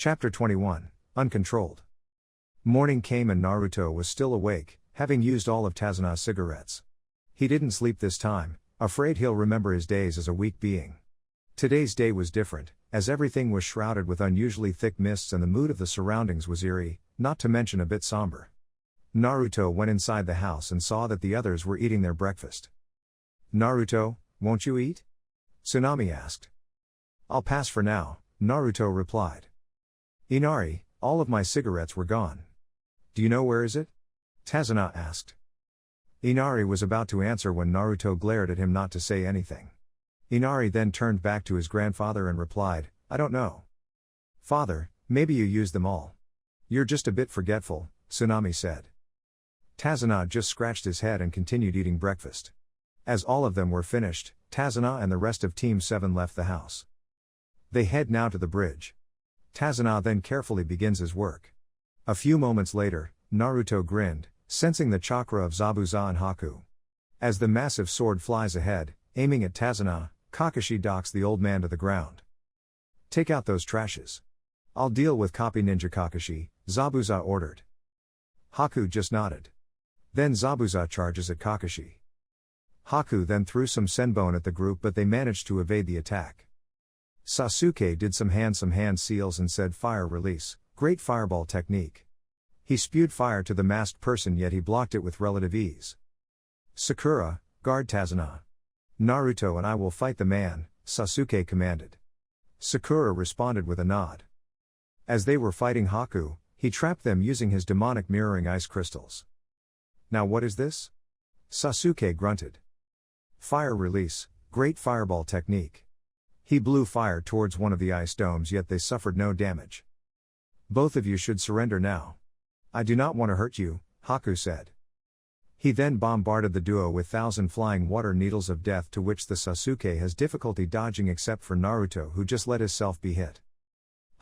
Chapter 21, Uncontrolled. Morning came and Naruto was still awake, having used all of Tasuna's cigarettes. He didn't sleep this time, afraid he'll remember his days as a weak being. Today's day was different, as everything was shrouded with unusually thick mists and the mood of the surroundings was eerie, not to mention a bit somber. Naruto went inside the house and saw that the others were eating their breakfast. "Naruto, won't you eat?" Tsunami asked. "I'll pass for now," Naruto replied. "Inari, all of my cigarettes were gone. Do you know where is it?" Tazuna asked. Inari was about to answer when Naruto glared at him not to say anything. Inari then turned back to his grandfather and replied, "I don't know." "Father, maybe you used them all. You're just a bit forgetful," Tsunami said. Tazuna just scratched his head and continued eating breakfast. As all of them were finished, Tazuna and the rest of Team 7 left the house. They head now to the bridge. Tazuna then carefully begins his work. A few moments later, Naruto grinned, sensing the chakra of Zabuza and Haku. As the massive sword flies ahead, aiming at Tazuna, Kakashi docks the old man to the ground. "Take out those trashes. I'll deal with Copy Ninja Kakashi," Zabuza ordered. Haku just nodded. Then Zabuza charges at Kakashi. Haku then threw some senbon at the group but they managed to evade the attack. Sasuke did some hand seals and said fire release, great fireball technique. He spewed fire to the masked person yet he blocked it with relative ease. "Sakura, guard Tazuna. Naruto and I will fight the man," Sasuke commanded. Sakura responded with a nod. As they were fighting Haku, he trapped them using his demonic mirroring ice crystals. "Now what is this?" Sasuke grunted. "Fire release, great fireball technique." He blew fire towards one of the ice domes yet they suffered no damage. "Both of you should surrender now. I do not want to hurt you," Haku said. He then bombarded the duo with 1,000 flying water needles of death to which the Sasuke has difficulty dodging except for Naruto who just let himself be hit.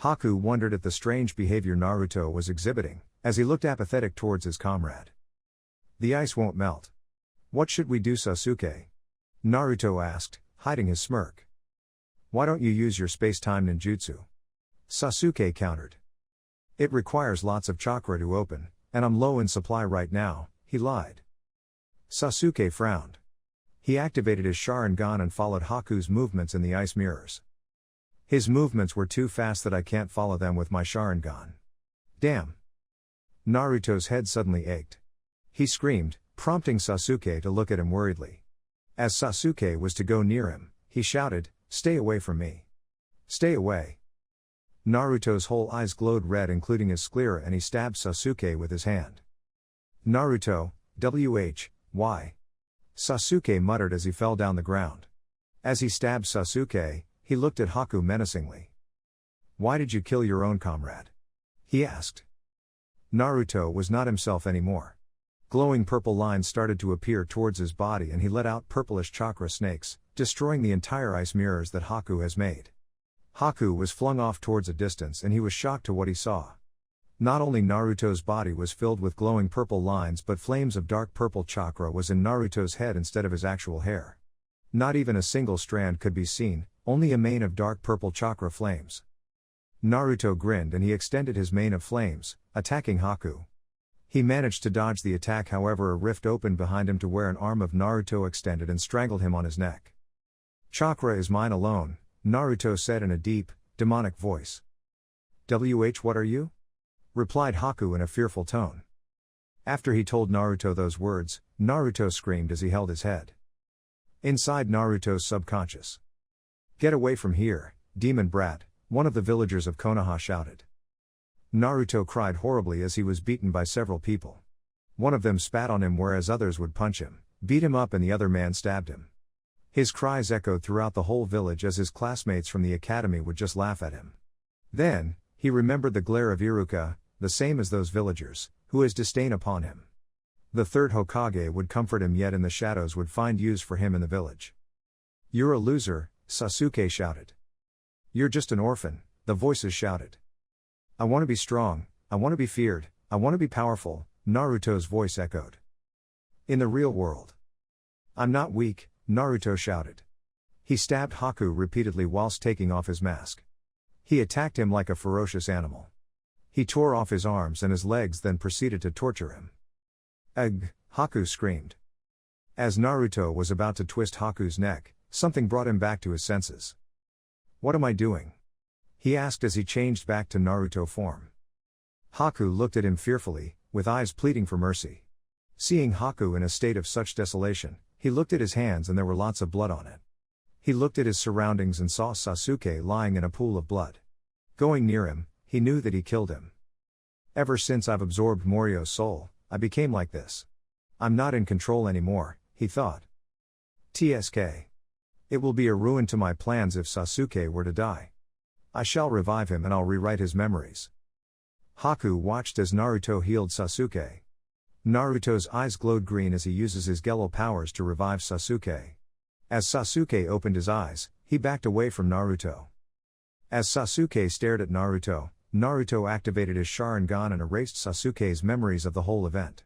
Haku wondered at the strange behavior Naruto was exhibiting, as he looked apathetic towards his comrade. "The ice won't melt. What should we do, Sasuke?" Naruto asked, hiding his smirk. "Why don't you use your space-time ninjutsu?" Sasuke countered. "It requires lots of chakra to open, and I'm low in supply right now," he lied. Sasuke frowned. He activated his Sharingan and followed Haku's movements in the ice mirrors. "His movements were too fast that I can't follow them with my Sharingan. Damn." Naruto's head suddenly ached. He screamed, prompting Sasuke to look at him worriedly. As Sasuke was to go near him, he shouted, "Stay away from me. Stay away." Naruto's whole eyes glowed red including his sclera and he stabbed Sasuke with his hand. "Naruto, why?" Sasuke muttered as he fell down the ground. As he stabbed Sasuke, he looked at Haku menacingly. "Why did you kill your own comrade?" he asked. Naruto was not himself anymore. Glowing purple lines started to appear towards his body and he let out purplish chakra snakes, destroying the entire ice mirrors that Haku has made. Haku was flung off towards a distance and he was shocked to what he saw. Not only Naruto's body was filled with glowing purple lines but flames of dark purple chakra was in Naruto's head instead of his actual hair. Not even a single strand could be seen, only a mane of dark purple chakra flames. Naruto grinned and he extended his mane of flames, attacking Haku. He managed to dodge the attack, however a rift opened behind him to where an arm of Naruto extended and strangled him on his neck. "Chakra is mine alone," Naruto said in a deep, demonic voice. What are you?" replied Haku in a fearful tone. After he told Naruto those words, Naruto screamed as he held his head. Inside Naruto's subconscious. "Get away from here, demon brat," one of the villagers of Konoha shouted. Naruto cried horribly as he was beaten by several people. One of them spat on him whereas others would punch him, beat him up and the other man stabbed him. His cries echoed throughout the whole village as his classmates from the academy would just laugh at him. Then, he remembered the glare of Iruka, the same as those villagers, who has disdain upon him. The third Hokage would comfort him yet in the shadows would find use for him in the village. "You're a loser," Sasuke shouted. "You're just an orphan," the voices shouted. "I want to be strong, I want to be feared, I want to be powerful," Naruto's voice echoed. "In the real world. I'm not weak," Naruto shouted. He stabbed Haku repeatedly whilst taking off his mask. He attacked him like a ferocious animal. He tore off his arms and his legs, then proceeded to torture him. Ugh, Haku screamed. As Naruto was about to twist Haku's neck, something brought him back to his senses. What am I doing? He asked as he changed back to Naruto form. Haku looked at him fearfully, with eyes pleading for mercy. Seeing Haku in a state of such desolation, he looked at his hands and there were lots of blood on it. He looked at his surroundings and saw Sasuke lying in a pool of blood. Going near him, he knew that he killed him. Ever since I've absorbed Morio's soul, I became like this. I'm not in control anymore, he thought. TSK. It will be a ruin to my plans if Sasuke were to die. I shall revive him and I'll rewrite his memories. Haku watched as Naruto healed Sasuke. Naruto's eyes glowed green as he uses his Gelo powers to revive Sasuke. As Sasuke opened his eyes, he backed away from Naruto. As Sasuke stared at Naruto, Naruto activated his Sharingan and erased Sasuke's memories of the whole event.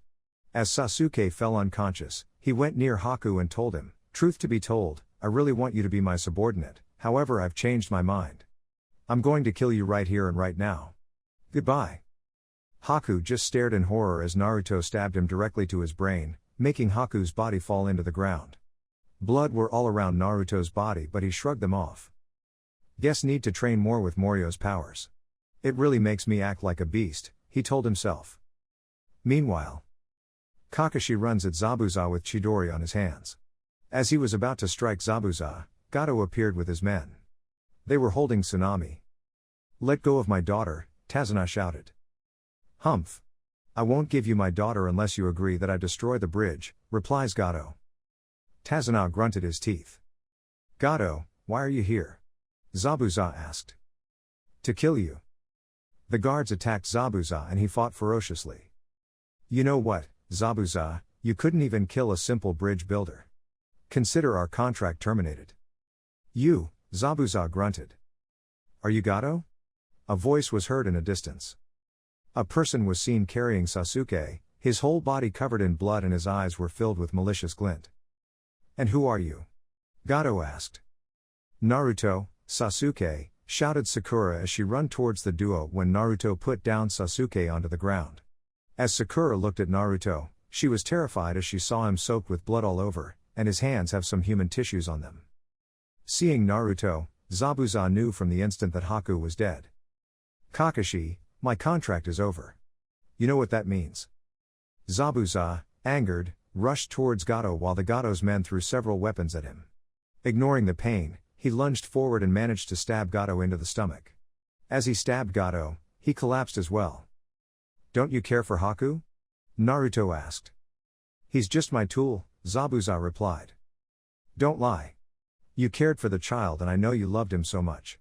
As Sasuke fell unconscious, he went near Haku and told him, "Truth to be told, I really want you to be my subordinate, however I've changed my mind. I'm going to kill you right here and right now. Goodbye." Haku just stared in horror as Naruto stabbed him directly to his brain, making Haku's body fall into the ground. Blood were all around Naruto's body, but he shrugged them off. Guess need to train more with Morio's powers. It really makes me act like a beast, he told himself. Meanwhile, Kakashi runs at Zabuza with Chidori on his hands. As he was about to strike Zabuza, Gato appeared with his men. They were holding Tsunami. "Let go of my daughter," Tazuna shouted. "Humph. I won't give you my daughter unless you agree that I destroy the bridge," replies Gato. Tazuna grunted his teeth. "Gato, why are you here?" Zabuza asked. "To kill you." The guards attacked Zabuza and he fought ferociously. "You know what, Zabuza, you couldn't even kill a simple bridge builder. Consider our contract terminated." "You," Zabuza grunted. "Are you Gato?" A voice was heard in a distance. A person was seen carrying Sasuke, his whole body covered in blood and his eyes were filled with malicious glint. "And who are you?" Gato asked. "Naruto, Sasuke," shouted Sakura as she ran towards the duo when Naruto put down Sasuke onto the ground. As Sakura looked at Naruto, she was terrified as she saw him soaked with blood all over, and his hands have some human tissues on them. Seeing Naruto, Zabuza knew from the instant that Haku was dead. "Kakashi, my contract is over. You know what that means." Zabuza, angered, rushed towards Gato while the Gato's men threw several weapons at him. Ignoring the pain, he lunged forward and managed to stab Gato into the stomach. As he stabbed Gato, he collapsed as well. "Don't you care for Haku?" Naruto asked. "He's just my tool," Zabuza replied. "Don't lie. You cared for the child and I know you loved him so much.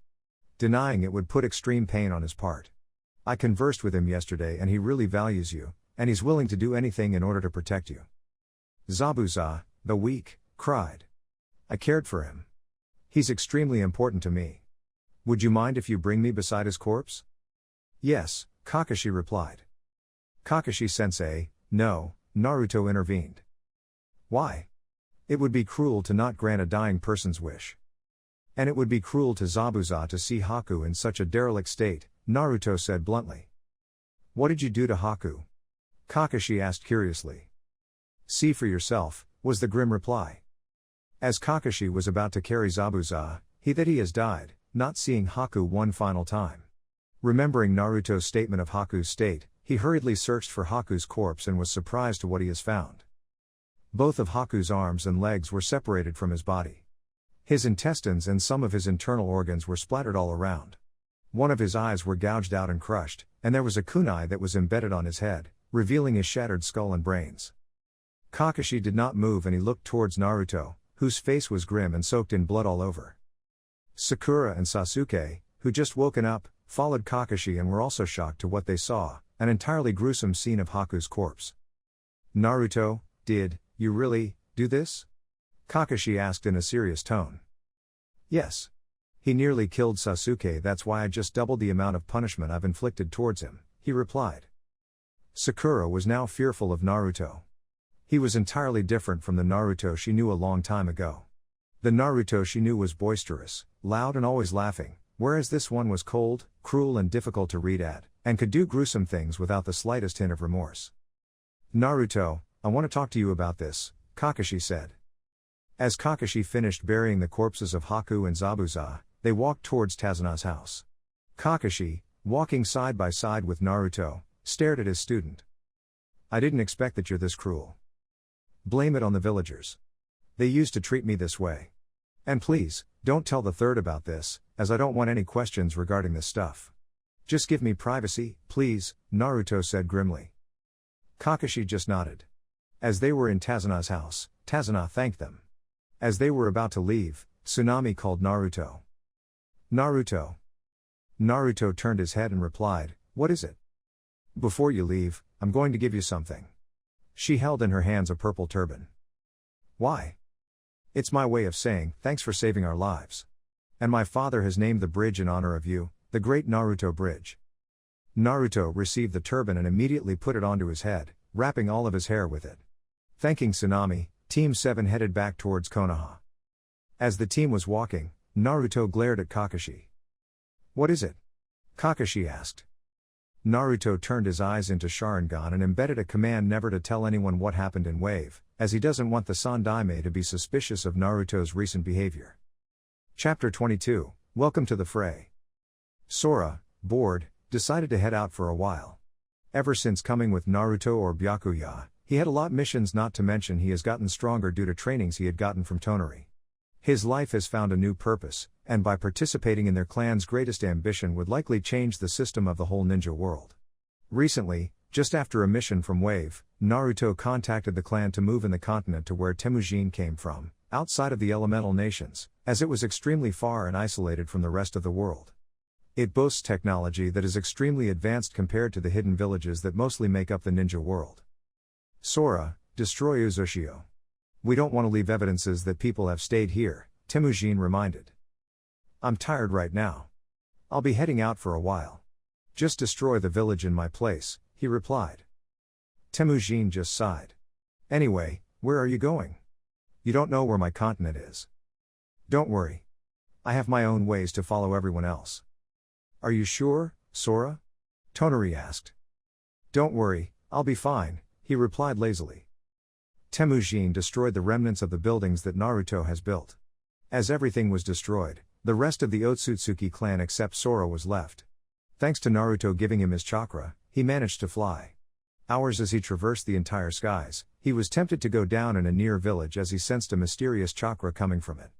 Denying it would put extreme pain on his part. I conversed with him yesterday and he really values you, and he's willing to do anything in order to protect you." Zabuza, the weak, cried. "I cared for him. He's extremely important to me. Would you mind if you bring me beside his corpse?" "Yes," Kakashi replied. "Kakashi-sensei, no," Naruto intervened. "Why? It would be cruel to not grant a dying person's wish. And it would be cruel to Zabuza to see Haku in such a derelict state," Naruto said bluntly. "What did you do to Haku?" Kakashi asked curiously. "See for yourself," was the grim reply. As Kakashi was about to carry Zabuza, he has died, not seeing Haku one final time. Remembering Naruto's statement of Haku's state, he hurriedly searched for Haku's corpse and was surprised to what he has found. Both of Haku's arms and legs were separated from his body. His intestines and some of his internal organs were splattered all around. One of his eyes were gouged out and crushed, and there was a kunai that was embedded on his head, revealing his shattered skull and brains. Kakashi did not move and he looked towards Naruto, whose face was grim and soaked in blood all over. Sakura and Sasuke, who just woken up, followed Kakashi and were also shocked to what they saw, an entirely gruesome scene of Haku's corpse. "Naruto, did you really do this?" Kakashi asked in a serious tone. "Yes. He nearly killed Sasuke, that's why I just doubled the amount of punishment I've inflicted towards him," he replied. Sakura was now fearful of Naruto. He was entirely different from the Naruto she knew a long time ago. The Naruto she knew was boisterous, loud and always laughing, whereas this one was cold, cruel and difficult to read at, and could do gruesome things without the slightest hint of remorse. Naruto, I want to talk to you about this, Kakashi said. As Kakashi finished burying the corpses of Haku and Zabuza, they walked towards Tazuna's house. Kakashi, walking side by side with Naruto, stared at his student. I didn't expect that you're this cruel. Blame it on the villagers. They used to treat me this way. And please, don't tell the third about this, as I don't want any questions regarding this stuff. Just give me privacy, please, Naruto said grimly. Kakashi just nodded. As they were in Tazuna's house, Tazuna thanked them. As they were about to leave, Tsunami called Naruto. Naruto. Naruto turned his head and replied, what is it? Before you leave, I'm going to give you something. She held in her hands a purple turban. Why? It's my way of saying, thanks for saving our lives. And my father has named the bridge in honor of you, the Great Naruto Bridge. Naruto received the turban and immediately put it onto his head, wrapping all of his hair with it. Thanking Tsunami, Team 7 headed back towards Konoha. As the team was walking, Naruto glared at Kakashi. What is it? Kakashi asked. Naruto turned his eyes into Sharingan and embedded a command never to tell anyone what happened in Wave, as he doesn't want the Sandaime to be suspicious of Naruto's recent behavior. Chapter 22, Welcome to the Fray. Sora, bored, decided to head out for a while. Ever since coming with Naruto or Byakuya, he had a lot missions, not to mention he has gotten stronger due to trainings he had gotten from Tonari. His life has found a new purpose, and by participating in their clan's greatest ambition would likely change the system of the whole ninja world. Recently, just after a mission from Wave, Naruto contacted the clan to move in the continent to where Temujin came from, outside of the elemental nations, as it was extremely far and isolated from the rest of the world. It boasts technology that is extremely advanced compared to the hidden villages that mostly make up the ninja world. Sora, destroy Uzushio. We don't want to leave evidences that people have stayed here, Temujin reminded. I'm tired right now. I'll be heading out for a while. Just destroy the village in my place, he replied. Temujin just sighed. Anyway, where are you going? You don't know where my continent is. Don't worry. I have my own ways to follow everyone else. Are you sure, Sora? Tonari asked. Don't worry, I'll be fine, he replied lazily. Temujin destroyed the remnants of the buildings that Naruto has built. As everything was destroyed, the rest of the Otsutsuki clan except Sora was left. Thanks to Naruto giving him his chakra, he managed to fly. Hours as he traversed the entire skies, he was tempted to go down in a near village as he sensed a mysterious chakra coming from it.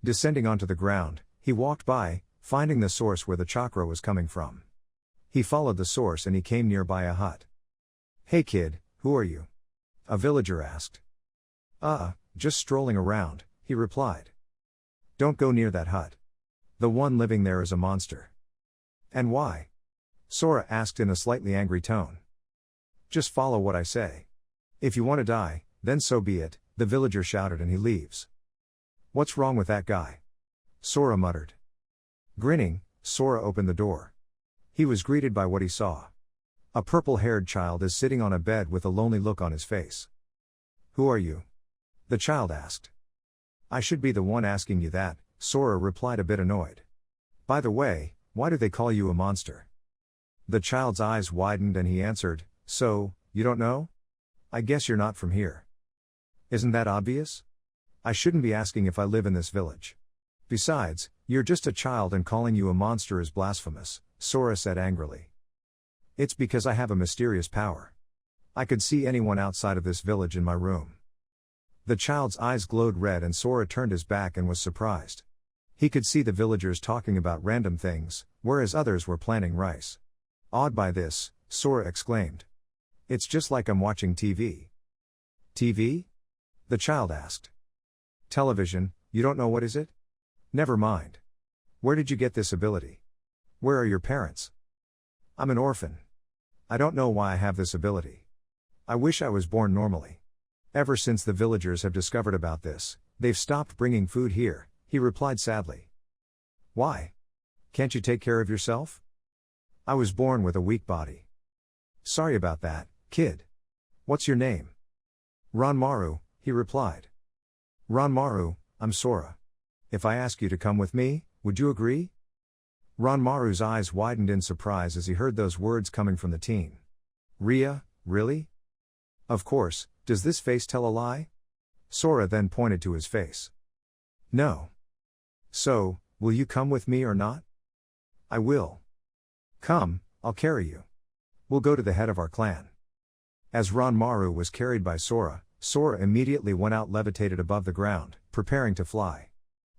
Descending onto the ground, he walked by, finding the source where the chakra was coming from. He followed the source and he came nearby a hut. Hey kid, who are you? A villager asked. Just strolling around, he replied. Don't go near that hut. The one living there is a monster. And why? Sora asked in a slightly angry tone. Just follow what I say. If you want to die, then so be it, the villager shouted and he leaves. What's wrong with that guy? Sora muttered. Grinning, Sora opened the door. He was greeted by what he saw. A purple-haired child is sitting on a bed with a lonely look on his face. Who are you? The child asked. I should be the one asking you that, Sora replied a bit annoyed. By the way, why do they call you a monster? The child's eyes widened and he answered, so, you don't know? I guess you're not from here. Isn't that obvious? I shouldn't be asking if I live in this village. Besides, you're just a child and calling you a monster is blasphemous, Sora said angrily. It's because I have a mysterious power. I could see anyone outside of this village in my room. The child's eyes glowed red and Sora turned his back and was surprised. He could see the villagers talking about random things, whereas others were planning rice. Awed by this, Sora exclaimed. It's just like I'm watching TV. TV? The child asked. Television, you don't know what is it? Never mind. Where did you get this ability? Where are your parents? I'm an orphan. I don't know why I have this ability. I wish I was born normally. Ever since the villagers have discovered about this, they've stopped bringing food here, he replied sadly. Why? Can't you take care of yourself? I was born with a weak body. Sorry about that, kid. What's your name? Ranmaru, he replied. Ranmaru, I'm Sora. If I ask you to come with me, would you agree? Ranmaru's eyes widened in surprise as he heard those words coming from the teen. Ria, really? Of course, does this face tell a lie? Sora then pointed to his face. No. So, will you come with me or not? I will. Come, I'll carry you. We'll go to the head of our clan. As Ranmaru was carried by Sora, Sora immediately went out levitated above the ground, preparing to fly.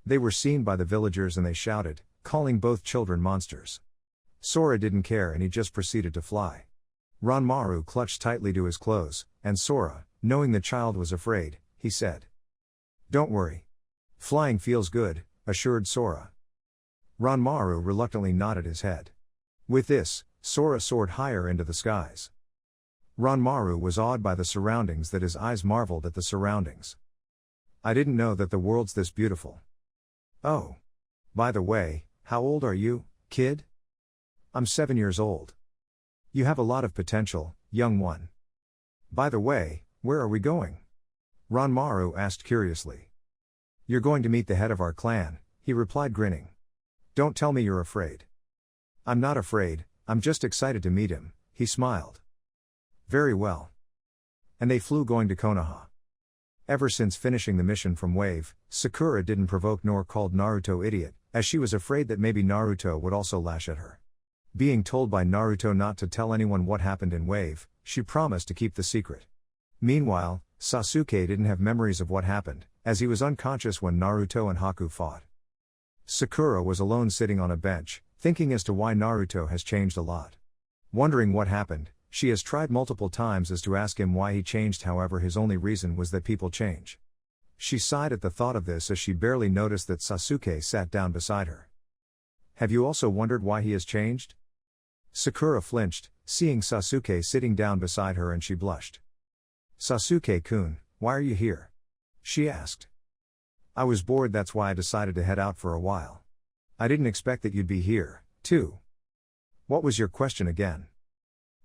They were seen by the villagers and they shouted, calling both children monsters. Sora didn't care and he just proceeded to fly. Ranmaru clutched tightly to his clothes, and Sora, knowing the child was afraid, he said. Don't worry. Flying feels good, assured Sora. Ranmaru reluctantly nodded his head. With this, Sora soared higher into the skies. Ranmaru was awed by the surroundings that his eyes marveled at the surroundings. I didn't know that the world's this beautiful. Oh. By the way, how old are you, kid? I'm 7 years old. You have a lot of potential, young one. By the way, where are we going? Ranmaru asked curiously. You're going to meet the head of our clan, he replied grinning. Don't tell me you're afraid. I'm not afraid, I'm just excited to meet him, he smiled. Very well. And they flew going to Konoha. Ever since finishing the mission from Wave, Sakura didn't provoke nor called Naruto idiot, as she was afraid that maybe Naruto would also lash at her. Being told by Naruto not to tell anyone what happened in Wave, she promised to keep the secret. Meanwhile, Sasuke didn't have memories of what happened, as he was unconscious when Naruto and Haku fought. Sakura was alone sitting on a bench, thinking as to why Naruto has changed a lot. Wondering what happened, she has tried multiple times as to ask him why he changed, however his only reason was that people change. She sighed at the thought of this as she barely noticed that Sasuke sat down beside her. Have you also wondered why he has changed? Sakura flinched, seeing Sasuke sitting down beside her, and she blushed. Sasuke-kun, why are you here? She asked. I was bored, that's why I decided to head out for a while. I didn't expect that you'd be here, too. What was your question again?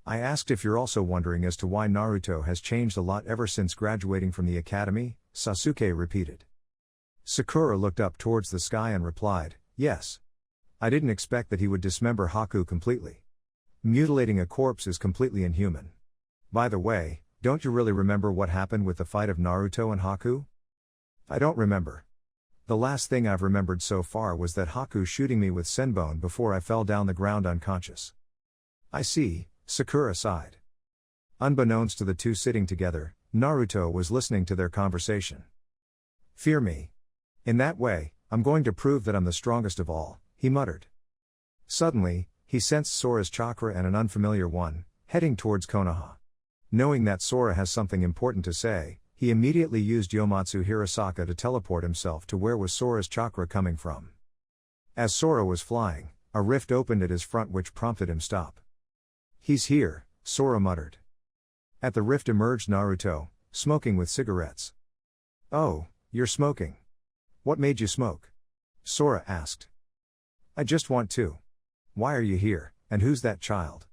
I asked if you're also wondering as to why Naruto has changed a lot ever since graduating from the academy, Sasuke repeated. Sakura looked up towards the sky and replied, yes. I didn't expect that he would dismember Haku completely. Mutilating a corpse is completely inhuman. By the way, don't you really remember what happened with the fight of Naruto and Haku? I don't remember. The last thing I've remembered so far was that Haku shooting me with senbone before I fell down the ground unconscious. I see, Sakura sighed. Unbeknownst to the two sitting together, Naruto was listening to their conversation. Fear me. In that way, I'm going to prove that I'm the strongest of all, he muttered. Suddenly, he sensed Sora's chakra and an unfamiliar one, heading towards Konoha. Knowing that Sora has something important to say, he immediately used Yomatsu Hirasaka to teleport himself to where was Sora's chakra coming from. As Sora was flying, a rift opened at his front which prompted him stop. He's here, Sora muttered. At the rift emerged Naruto, smoking with cigarettes. Oh, you're smoking. What made you smoke? Sora asked. I just want to. Why are you here, and who's that child?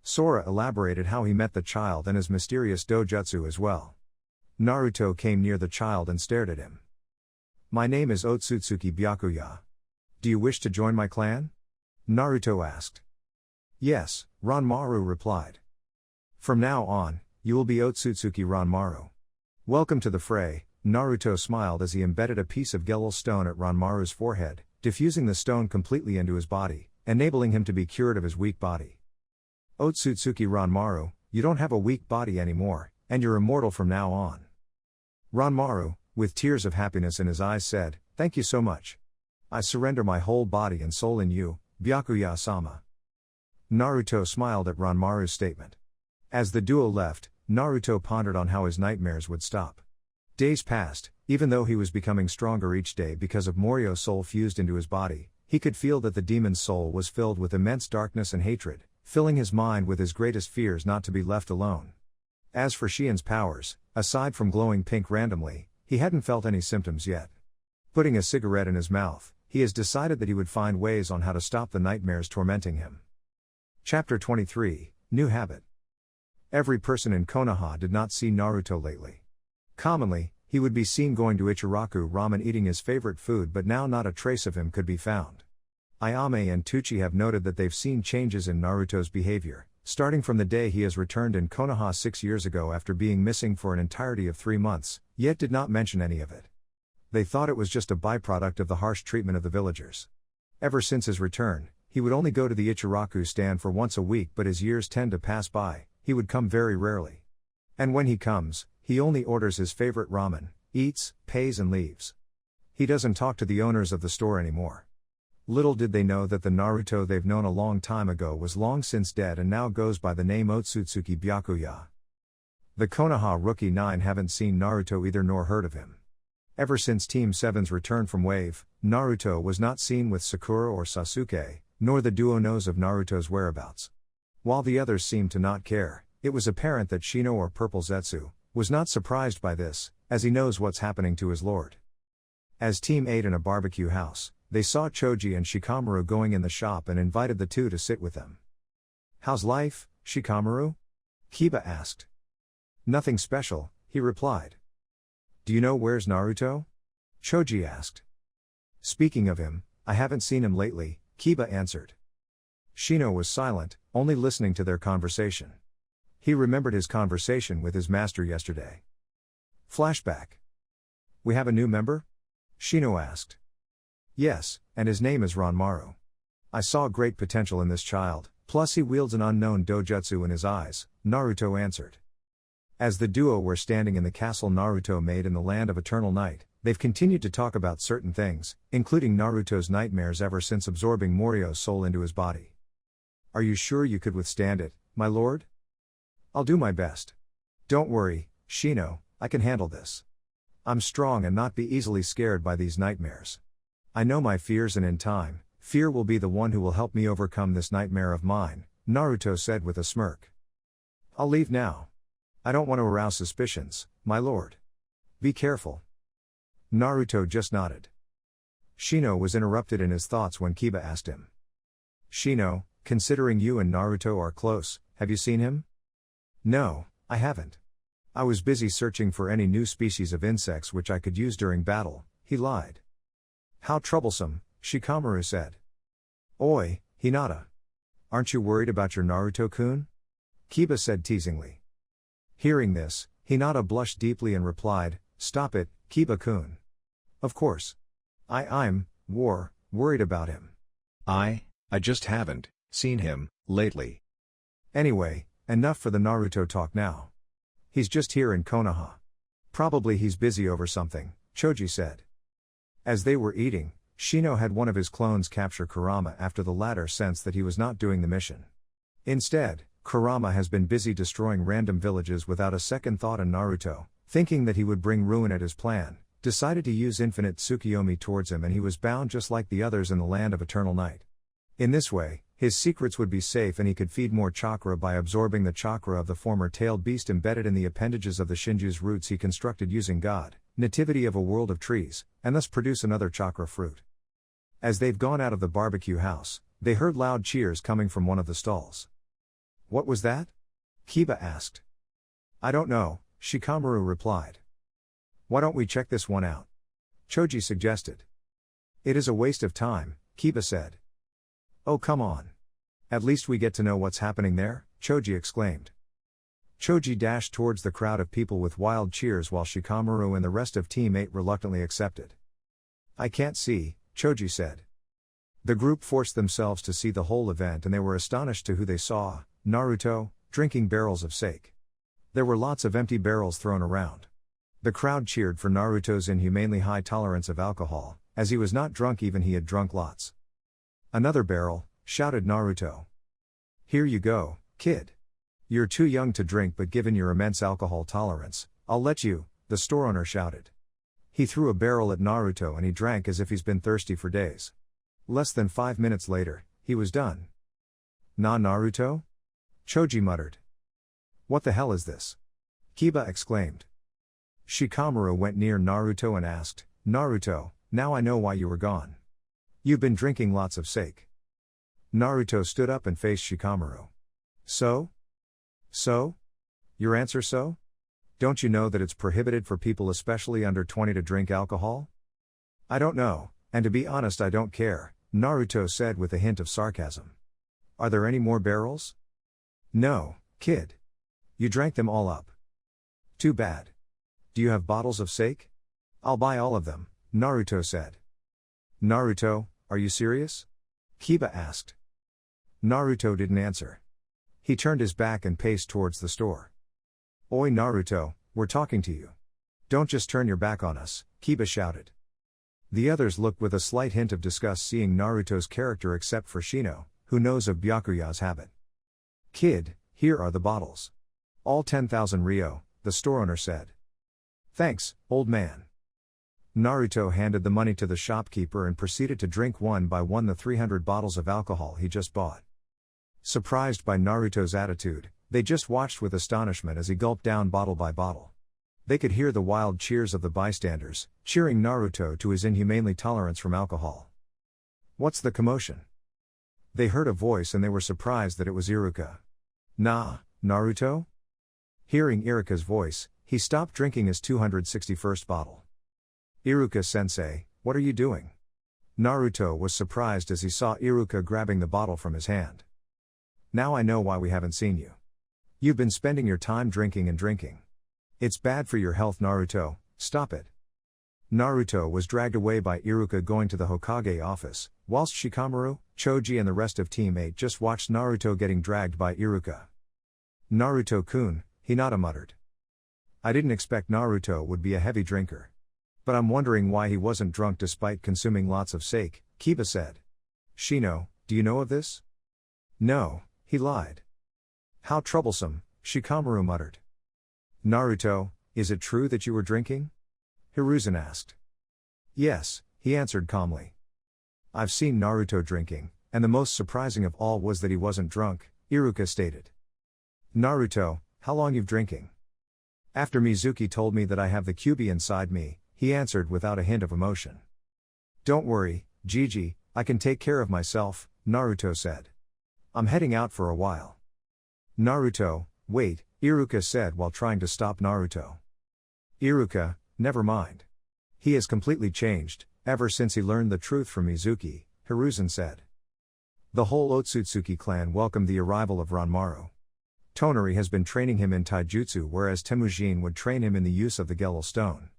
Sora elaborated how he met the child and his mysterious dojutsu as well. Naruto came near the child and stared at him. My name is Otsutsuki Byakuya. Do you wish to join my clan? Naruto asked. Yes, Ranmaru replied. From now on, you will be Otsutsuki Ranmaru. Welcome to the fray, Naruto smiled as he embedded a piece of Gelul stone at Ranmaru's forehead, diffusing the stone completely into his body, enabling him to be cured of his weak body. Otsutsuki Ranmaru, you don't have a weak body anymore, and you're immortal from now on. Ranmaru, with tears of happiness in his eyes said, thank you so much. I surrender my whole body and soul in you, Byakuya-sama. Naruto smiled at Ranmaru's statement. As the duo left, Naruto pondered on how his nightmares would stop. Days passed, even though he was becoming stronger each day because of Morio's soul fused into his body, he could feel that the demon's soul was filled with immense darkness and hatred, filling his mind with his greatest fears not to be left alone. As for Shien's powers, aside from glowing pink randomly, he hadn't felt any symptoms yet. Putting a cigarette in his mouth, he has decided that he would find ways on how to stop the nightmares tormenting him. Chapter 23, New Habit. Every person in Konoha did not see Naruto lately. Commonly, he would be seen going to Ichiraku Ramen eating his favorite food, but now not a trace of him could be found. Ayame and Tucci have noted that they've seen changes in Naruto's behavior, starting from the day he has returned in Konoha 6 years ago after being missing for an entirety of 3 months, yet did not mention any of it. They thought it was just a byproduct of the harsh treatment of the villagers. Ever since his return, he would only go to the Ichiraku stand for once a week, but as years tend to pass by, he would come very rarely. And when he comes, he only orders his favorite ramen, eats, pays and leaves. He doesn't talk to the owners of the store anymore. Little did they know that the Naruto they've known a long time ago was long since dead and now goes by the name Otsutsuki Byakuya. The Konoha Rookie 9 haven't seen Naruto either nor heard of him. Ever since Team 7's return from Wave, Naruto was not seen with Sakura or Sasuke, nor the duo knows of Naruto's whereabouts. While the others seemed to not care, it was apparent that Shino or Purple Zetsu was not surprised by this, as he knows what's happening to his lord. As Team 8 in a barbecue house, they saw Choji and Shikamaru going in the shop and invited the two to sit with them. "How's life, Shikamaru?" Kiba asked. "Nothing special," he replied. "Do you know where's Naruto?" Choji asked. "Speaking of him, I haven't seen him lately," Kiba answered. Shino was silent, only listening to their conversation. He remembered his conversation with his master yesterday. Flashback. "We have a new member?" Shino asked. "Yes, and his name is Ranmaru. I saw great potential in this child, plus he wields an unknown dojutsu in his eyes," Naruto answered. As the duo were standing in the castle Naruto made in the land of eternal night, they've continued to talk about certain things, including Naruto's nightmares ever since absorbing Morio's soul into his body. "Are you sure you could withstand it, my lord?" "I'll do my best. Don't worry, Shino, I can handle this. I'm strong and not be easily scared by these nightmares. I know my fears and in time, fear will be the one who will help me overcome this nightmare of mine," Naruto said with a smirk. "I'll leave now. I don't want to arouse suspicions, my lord. Be careful." Naruto just nodded. Shino was interrupted in his thoughts when Kiba asked him. "Shino, considering you and Naruto are close, have you seen him?" "No, I haven't. I was busy searching for any new species of insects which I could use during battle," he lied. "How troublesome," Shikamaru said. "Oi, Hinata. Aren't you worried about your Naruto-kun?" Kiba said teasingly. Hearing this, Hinata blushed deeply and replied, "Stop it, Kiba-kun. Of course. I'm worried about him. I just haven't seen him lately. Anyway, enough for the Naruto talk now. He's just here in Konoha. Probably he's busy over something," Choji said. As they were eating, Shino had one of his clones capture Kurama after the latter sensed that he was not doing the mission. Instead, Kurama has been busy destroying random villages without a second thought, and Naruto, thinking that he would bring ruin at his plan, decided to use infinite Tsukiyomi towards him, and he was bound just like the others in the land of eternal night. In this way, his secrets would be safe and he could feed more chakra by absorbing the chakra of the former tailed beast embedded in the appendages of the Shinju's roots he constructed using God, nativity of a world of trees, and thus produce another chakra fruit. As they've gone out of the barbecue house, they heard loud cheers coming from one of the stalls. "What was that?" Kiba asked. "I don't know," Shikamaru replied. "Why don't we check this one out?" Choji suggested. "It is a waste of time," Kiba said. "Oh come on. At least we get to know what's happening there," Choji exclaimed. Choji dashed towards the crowd of people with wild cheers while Shikamaru and the rest of Team 8 reluctantly accepted. "I can't see," Choji said. The group forced themselves to see the whole event and they were astonished to who they saw: Naruto, drinking barrels of sake. There were lots of empty barrels thrown around. The crowd cheered for Naruto's inhumanely high tolerance of alcohol, as he was not drunk even he had drunk lots. "Another barrel," shouted Naruto. "Here you go, kid. You're too young to drink, but given your immense alcohol tolerance, I'll let you," the store owner shouted. He threw a barrel at Naruto and he drank as if he's been thirsty for days. Less than 5 minutes later, he was done. "Nah, Naruto?" Choji muttered. "What the hell is this?" Kiba exclaimed. Shikamaru went near Naruto and asked, "Naruto, now I know why you were gone. You've been drinking lots of sake." Naruto stood up and faced Shikamaru. So? Your answer so? Don't you know that it's prohibited for people especially under 20 to drink alcohol?" "I don't know, and to be honest I don't care," Naruto said with a hint of sarcasm. Are there any more barrels? No, kid. You drank them all up. Too bad. Do you have bottles of sake? I'll buy all of them, Naruto said. Naruto, are you serious? Kiba asked. Naruto didn't answer. He turned his back and paced towards the store. Oi Naruto, we're talking to you. Don't just turn your back on us, Kiba shouted. The others looked with a slight hint of disgust seeing Naruto's character except for Shino, who knows of Byakuya's habit. Kid, here are the bottles. All 10,000 ryo, the store owner said. Thanks, old man. Naruto handed the money to the shopkeeper and proceeded to drink one by one the 300 bottles of alcohol he just bought. Surprised by Naruto's attitude, they just watched with astonishment as he gulped down bottle by bottle. They could hear the wild cheers of the bystanders, cheering Naruto to his inhumanely tolerance from alcohol. What's the commotion? They heard a voice and they were surprised that it was Iruka. Nah, Naruto? Hearing Iruka's voice, he stopped drinking his 261st bottle. Iruka-sensei, what are you doing? Naruto was surprised as he saw Iruka grabbing the bottle from his hand. Now I know why we haven't seen you. You've been spending your time drinking and drinking. It's bad for your health, Naruto, stop it. Naruto was dragged away by Iruka going to the Hokage office, whilst Shikamaru, Choji and the rest of Team 8 just watched Naruto getting dragged by Iruka. Naruto-kun, Hinata muttered. I didn't expect Naruto would be a heavy drinker. But I'm wondering why he wasn't drunk despite consuming lots of sake, Kiba said. Shino, do you know of this? No, he lied. How troublesome, Shikamaru muttered. Naruto, is it true that you were drinking? Hiruzen asked. Yes, he answered calmly. I've seen Naruto drinking, and the most surprising of all was that he wasn't drunk, Iruka stated. Naruto, how long you've drinking? After Mizuki told me that I have the Kyuubi inside me, he answered without a hint of emotion. Don't worry, Gigi, I can take care of myself, Naruto said. I'm heading out for a while. Naruto, wait, Iruka said while trying to stop Naruto. Iruka, never mind. He has completely changed, ever since he learned the truth from Mizuki, Hiruzen said. The whole Otsutsuki clan welcomed the arrival of Ranmaru. Tonari has been training him in taijutsu whereas Temujin would train him in the use of the Gelel stone.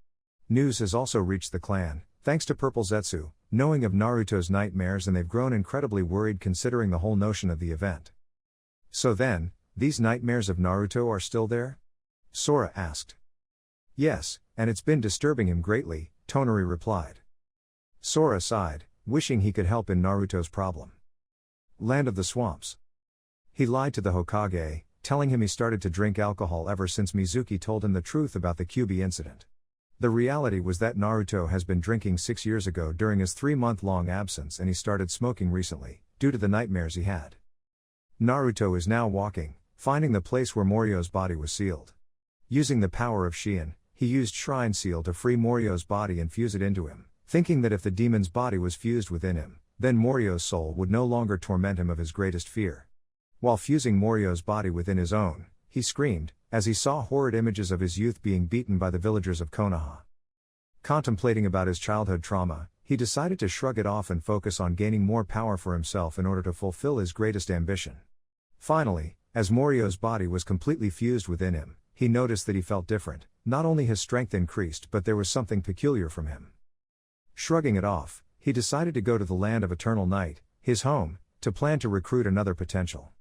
News has also reached the clan, thanks to Purple Zetsu, knowing of Naruto's nightmares, and they've grown incredibly worried considering the whole notion of the event. So then, these nightmares of Naruto are still there? Sora asked. Yes, and it's been disturbing him greatly, Tonari replied. Sora sighed, wishing he could help in Naruto's problem. Land of the Swamps. He lied to the Hokage, telling him he started to drink alcohol ever since Mizuki told him the truth about the Kyuubi incident. The reality was that Naruto has been drinking 6 years ago during his 3-month-long absence, and he started smoking recently, due to the nightmares he had. Naruto is now walking, finding the place where Morio's body was sealed. Using the power of Shion, he used Shrine Seal to free Morio's body and fuse it into him, thinking that if the demon's body was fused within him, then Morio's soul would no longer torment him of his greatest fear. While fusing Morio's body within his own, he screamed, as he saw horrid images of his youth being beaten by the villagers of Konoha. Contemplating about his childhood trauma, he decided to shrug it off and focus on gaining more power for himself in order to fulfill his greatest ambition. Finally, as Morio's body was completely fused within him, he noticed that he felt different. Not only his strength increased, but there was something peculiar from him. Shrugging it off, he decided to go to the land of eternal night, his home, to plan to recruit another potential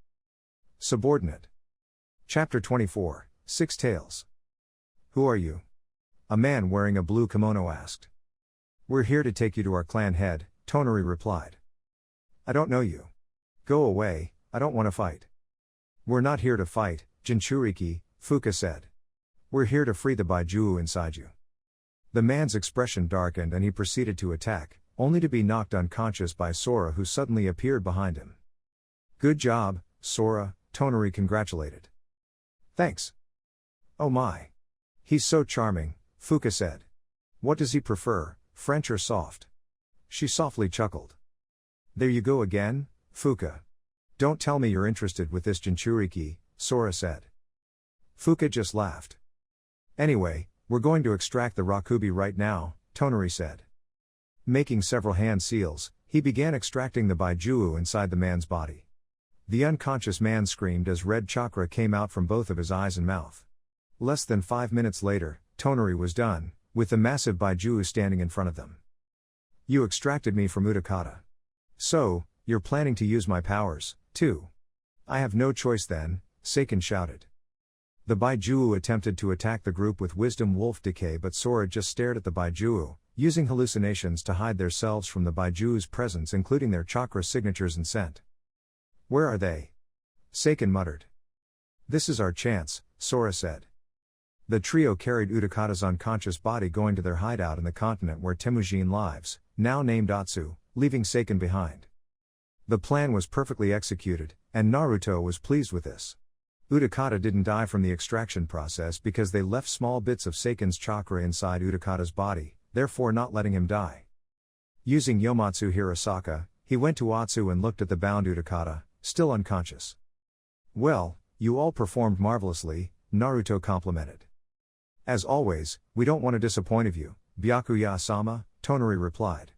subordinate. Chapter 24, Six Tails. Who are you? A man wearing a blue kimono asked. We're here to take you to our clan head, Tonari replied. I don't know you. Go away, I don't want to fight. We're not here to fight, Jinchuriki, Fuka said. We're here to free the Baijuu inside you. The man's expression darkened and he proceeded to attack, only to be knocked unconscious by Sora, who suddenly appeared behind him. Good job, Sora, Tonari congratulated. Thanks. Oh my. He's so charming, Fuka said. What does he prefer, French or soft? She softly chuckled. There you go again, Fuka. Don't tell me you're interested with this Jinchuriki, Sora said. Fuka just laughed. Anyway, we're going to extract the Rakubi right now, Tonari said. Making several hand seals, He began extracting the Baijuu inside the man's body. The unconscious man screamed as red chakra came out from both of his eyes and mouth. Less than 5 minutes later, Tonari was done, with the massive Baijuu standing in front of them. You extracted me from Utakata. So, you're planning to use my powers, too. I have no choice then, Seiken shouted. The Baijuu attempted to attack the group with Wisdom Wolf Decay, but Sora just stared at the Baijuu, using hallucinations to hide themselves from the Baijuu's presence, including their chakra signatures and scent. Where are they? Seiken muttered. This is our chance, Sora said. The trio carried Utakata's unconscious body going to their hideout in the continent where Temujin lives, now named Atsu, leaving Seiken behind. The plan was perfectly executed, and Naruto was pleased with this. Utakata didn't die from the extraction process because they left small bits of Seiken's chakra inside Utakata's body, therefore not letting him die. Using Yomatsu Hirasaka, he went to Atsu and looked at the bound Utakata, still unconscious. Well, you all performed marvelously, Naruto complimented. As always, we don't want to disappoint you, Byakuya-sama, Tonari replied.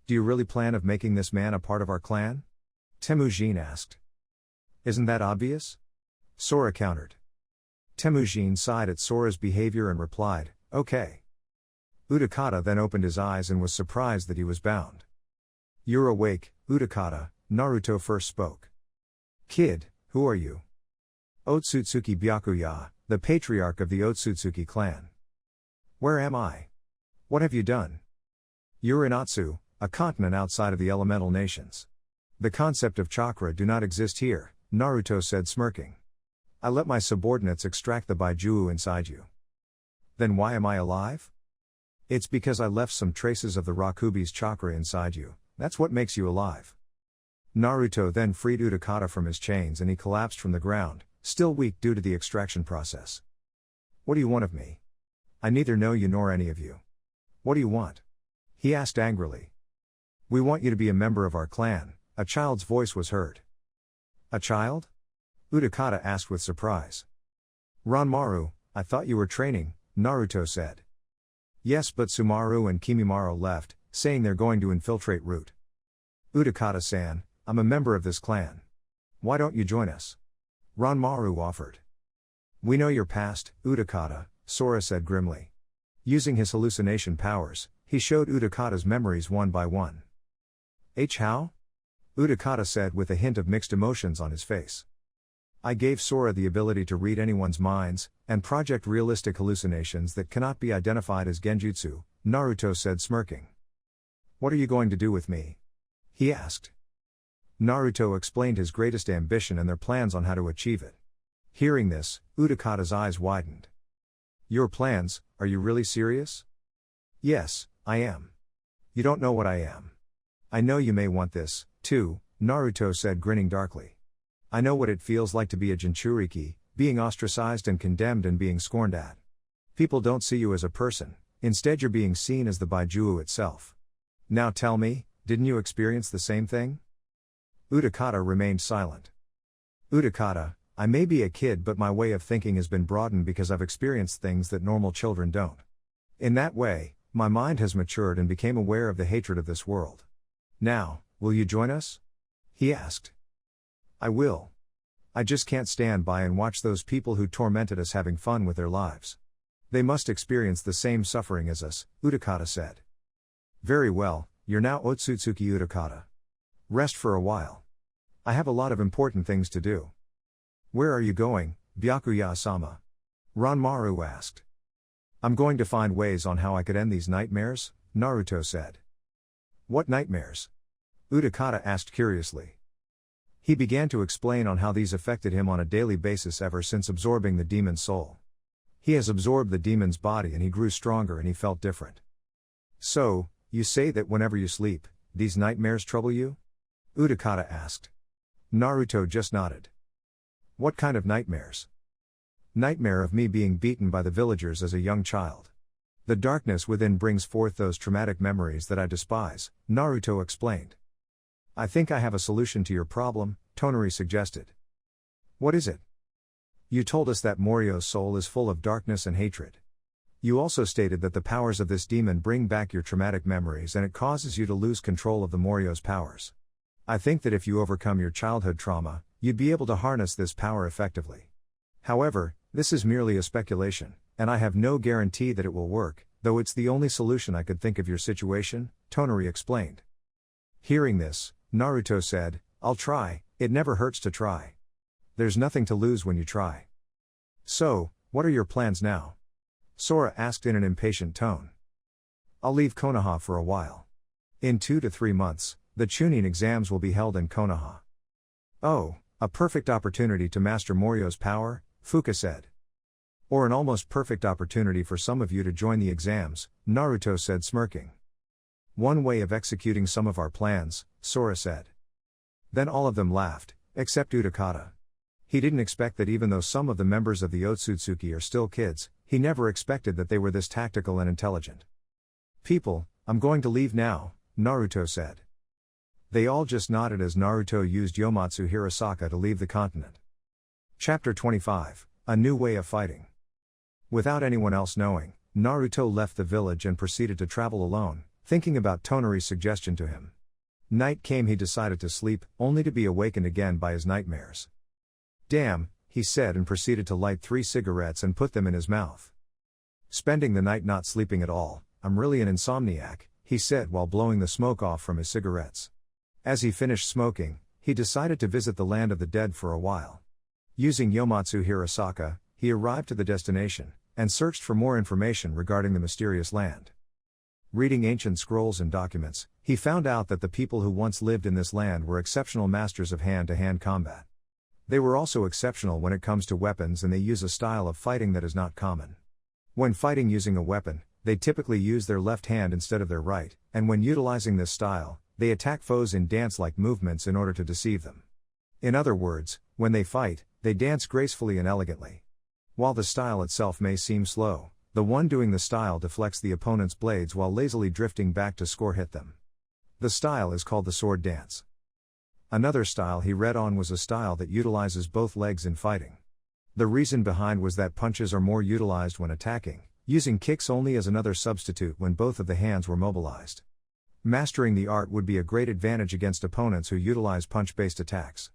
Do you really plan of making this man a part of our clan? Temujin asked. Isn't that obvious? Sora countered. Temujin sighed at Sora's behavior and replied, okay. Utakata then opened his eyes and was surprised that he was bound. You're awake, Utakata, Naruto first spoke. Kid, who are you? Otsutsuki Byakuya, the patriarch of the Otsutsuki clan. Where am I? What have you done? You're in Atsu, a continent outside of the elemental nations. The concept of chakra do not exist here, Naruto said smirking. I let my subordinates extract the Baijuu inside you. Then why am I alive? It's because I left some traces of the Rakubi's chakra inside you, that's what makes you alive. Naruto then freed Utakata from his chains and he collapsed from the ground, still weak due to the extraction process. What do you want of me? I neither know you nor any of you. What do you want? He asked angrily. We want you to be a member of our clan, a child's voice was heard. A child? Utakata asked with surprise. Ranmaru, I thought you were training, Naruto said. Yes, but Sumaru and Kimimaro left, saying they're going to infiltrate Root. Utakata-san, I'm a member of this clan. Why don't you join us? Ranmaru offered. We know your past, Utakata, Sora said grimly. Using his hallucination powers, he showed Utakata's memories one by one. How? Utakata said with a hint of mixed emotions on his face. I gave Sora the ability to read anyone's minds, and project realistic hallucinations that cannot be identified as genjutsu, Naruto said smirking. What are you going to do with me? He asked. Naruto explained his greatest ambition and their plans on how to achieve it. Hearing this, Utakata's eyes widened. Your plans, are you really serious? Yes, I am. You don't know what I am. I know you may want this, too, Naruto said grinning darkly. I know what it feels like to be a Jinchuriki, being ostracized and condemned and being scorned at. People don't see you as a person, instead you're being seen as the Baijuu itself. Now tell me, didn't you experience the same thing? Utakata remained silent. Utakata, I may be a kid but my way of thinking has been broadened because I've experienced things that normal children don't. In that way, my mind has matured and became aware of the hatred of this world. Now, will you join us? He asked. I will. I just can't stand by and watch those people who tormented us having fun with their lives. They must experience the same suffering as us, Utakata said. Very well, you're now Otsutsuki Utakata. Rest for a while. I have a lot of important things to do. Where are you going, Byakuya-sama? Ranmaru asked. I'm going to find ways on how I could end these nightmares, Naruto said. What nightmares? Utakata asked curiously. He began to explain on how these affected him on a daily basis ever since absorbing the demon's soul. He has absorbed the demon's body and he grew stronger and he felt different. So, you say that whenever you sleep, these nightmares trouble you? Utakata asked. Naruto just nodded. What kind of nightmares? Nightmare of me being beaten by the villagers as a young child. The darkness within brings forth those traumatic memories that I despise, Naruto explained. I think I have a solution to your problem, Tonari suggested. What is it? You told us that Morio's soul is full of darkness and hatred. You also stated that the powers of this demon bring back your traumatic memories and it causes you to lose control of the Morio's powers. I think that if you overcome your childhood trauma, you'd be able to harness this power effectively. However, this is merely a speculation, and I have no guarantee that it will work, though it's the only solution I could think of your situation, Tonari explained. Hearing this, Naruto said, I'll try, it never hurts to try. There's nothing to lose when you try. So, what are your plans now? Sora asked in an impatient tone. I'll leave Konoha for a while. In 2 to 3 months, the Chunin exams will be held in Konoha. Oh, a perfect opportunity to master Morio's power, Fuka said. Or an almost perfect opportunity for some of you to join the exams, Naruto said smirking. One way of executing some of our plans, Sora said. Then all of them laughed, except Utakata. He didn't expect that even though some of the members of the Otsutsuki are still kids, he never expected that they were this tactical and intelligent. People, I'm going to leave now, Naruto said. They all just nodded as Naruto used Yomatsu Hirasaka to leave the continent. Chapter 25, A New Way of Fighting. Without anyone else knowing, Naruto left the village and proceeded to travel alone, thinking about Tonari's suggestion to him. Night came, he decided to sleep, only to be awakened again by his nightmares. Damn, he said and proceeded to light 3 cigarettes and put them in his mouth. Spending the night not sleeping at all, I'm really an insomniac, he said while blowing the smoke off from his cigarettes. As he finished smoking, he decided to visit the land of the dead for a while. Using Yomatsu Hirasaka, he arrived to the destination, and searched for more information regarding the mysterious land. Reading ancient scrolls and documents, he found out that the people who once lived in this land were exceptional masters of hand-to-hand combat. They were also exceptional when it comes to weapons, and they use a style of fighting that is not common. When fighting using a weapon, they typically use their left hand instead of their right, and when utilizing this style, they attack foes in dance-like movements in order to deceive them. In other words, when they fight, they dance gracefully and elegantly. While the style itself may seem slow, the one doing the style deflects the opponent's blades while lazily drifting back to score hit them. The style is called the sword dance. Another style he read on was a style that utilizes both legs in fighting. The reason behind was that punches are more utilized when attacking, using kicks only as another substitute when both of the hands were mobilized. Mastering the art would be a great advantage against opponents who utilize punch-based attacks.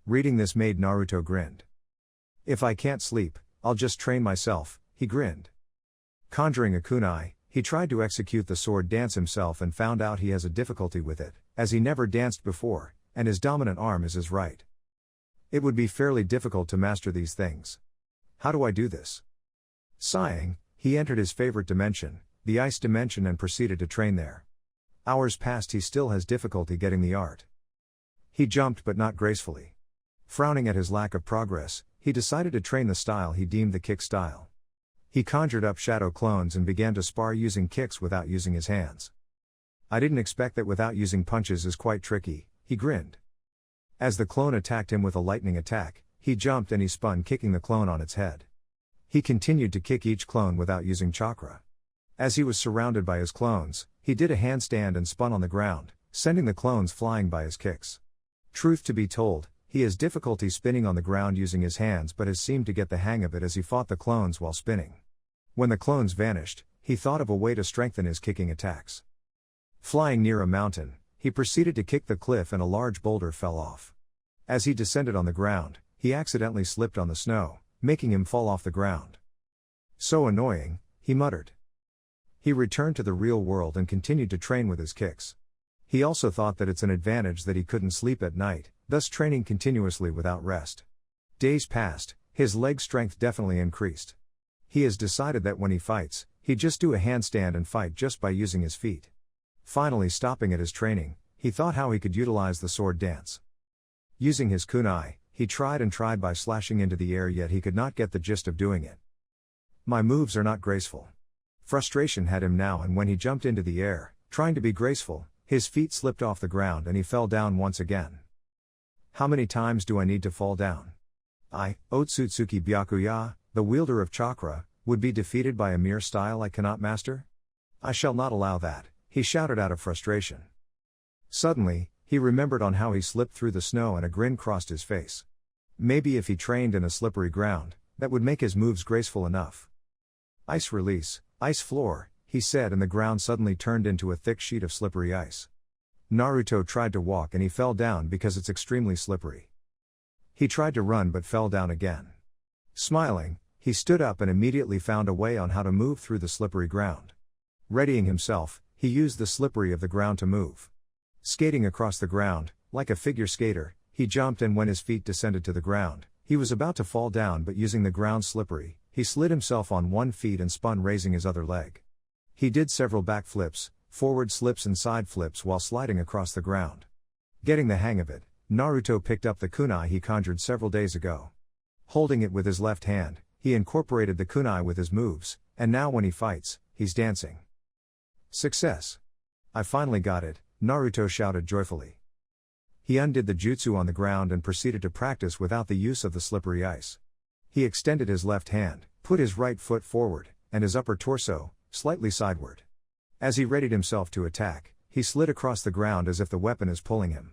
Reading this made Naruto grinned. If I can't sleep, I'll just train myself, he grinned. Conjuring a kunai, he tried to execute the sword dance himself and found out he has a difficulty with it, as he never danced before, and his dominant arm is his right. It would be fairly difficult to master these things. How do I do this? Sighing, he entered his favorite dimension, the ice dimension, and proceeded to train there. Hours passed, he still has difficulty getting the art. He jumped but not gracefully. Frowning at his lack of progress, he decided to train the style he deemed the kick style. He conjured up shadow clones and began to spar using kicks without using his hands. I didn't expect that without using punches is quite tricky, he grinned. As the clone attacked him with a lightning attack, he jumped and he spun, kicking the clone on its head. He continued to kick each clone without using chakra. As he was surrounded by his clones, he did a handstand and spun on the ground, sending the clones flying by his kicks. Truth to be told, he has difficulty spinning on the ground using his hands, but has seemed to get the hang of it as he fought the clones while spinning. When the clones vanished, he thought of a way to strengthen his kicking attacks. Flying near a mountain, he proceeded to kick the cliff and a large boulder fell off. As he descended on the ground, he accidentally slipped on the snow, making him fall off the ground. So annoying, he muttered. He returned to the real world and continued to train with his kicks. He also thought that it's an advantage that he couldn't sleep at night, thus training continuously without rest. Days passed, his leg strength definitely increased. He has decided that when he fights, he'd just do a handstand and fight just by using his feet. Finally stopping at his training, he thought how he could utilize the sword dance. Using his kunai, he tried and tried by slashing into the air, yet he could not get the gist of doing it. My moves are not graceful. Frustration had him now, and when he jumped into the air, trying to be graceful, his feet slipped off the ground and he fell down once again. How many times do I need to fall down? I, Otsutsuki Byakuya, the wielder of chakra, would be defeated by a mere style I cannot master? I shall not allow that, he shouted out of frustration. Suddenly, he remembered on how he slipped through the snow and a grin crossed his face. Maybe if he trained in a slippery ground, that would make his moves graceful enough. Ice release, ice floor, he said, and the ground suddenly turned into a thick sheet of slippery ice. Naruto tried to walk and he fell down because it's extremely slippery. He tried to run but fell down again. Smiling, he stood up and immediately found a way on how to move through the slippery ground. Readying himself, he used the slippery of the ground to move. Skating across the ground, like a figure skater, he jumped, and when his feet descended to the ground, he was about to fall down, but using the ground slippery, he slid himself on one foot and spun, raising his other leg. He did several back flips, forward slips and side flips while sliding across the ground. Getting the hang of it, Naruto picked up the kunai he conjured several days ago. Holding it with his left hand, he incorporated the kunai with his moves, and now when he fights, he's dancing. Success! I finally got it, Naruto shouted joyfully. He undid the jutsu on the ground and proceeded to practice without the use of the slippery ice. He extended his left hand, put his right foot forward, and his upper torso, slightly sideward. As he readied himself to attack, he slid across the ground as if the weapon is pulling him.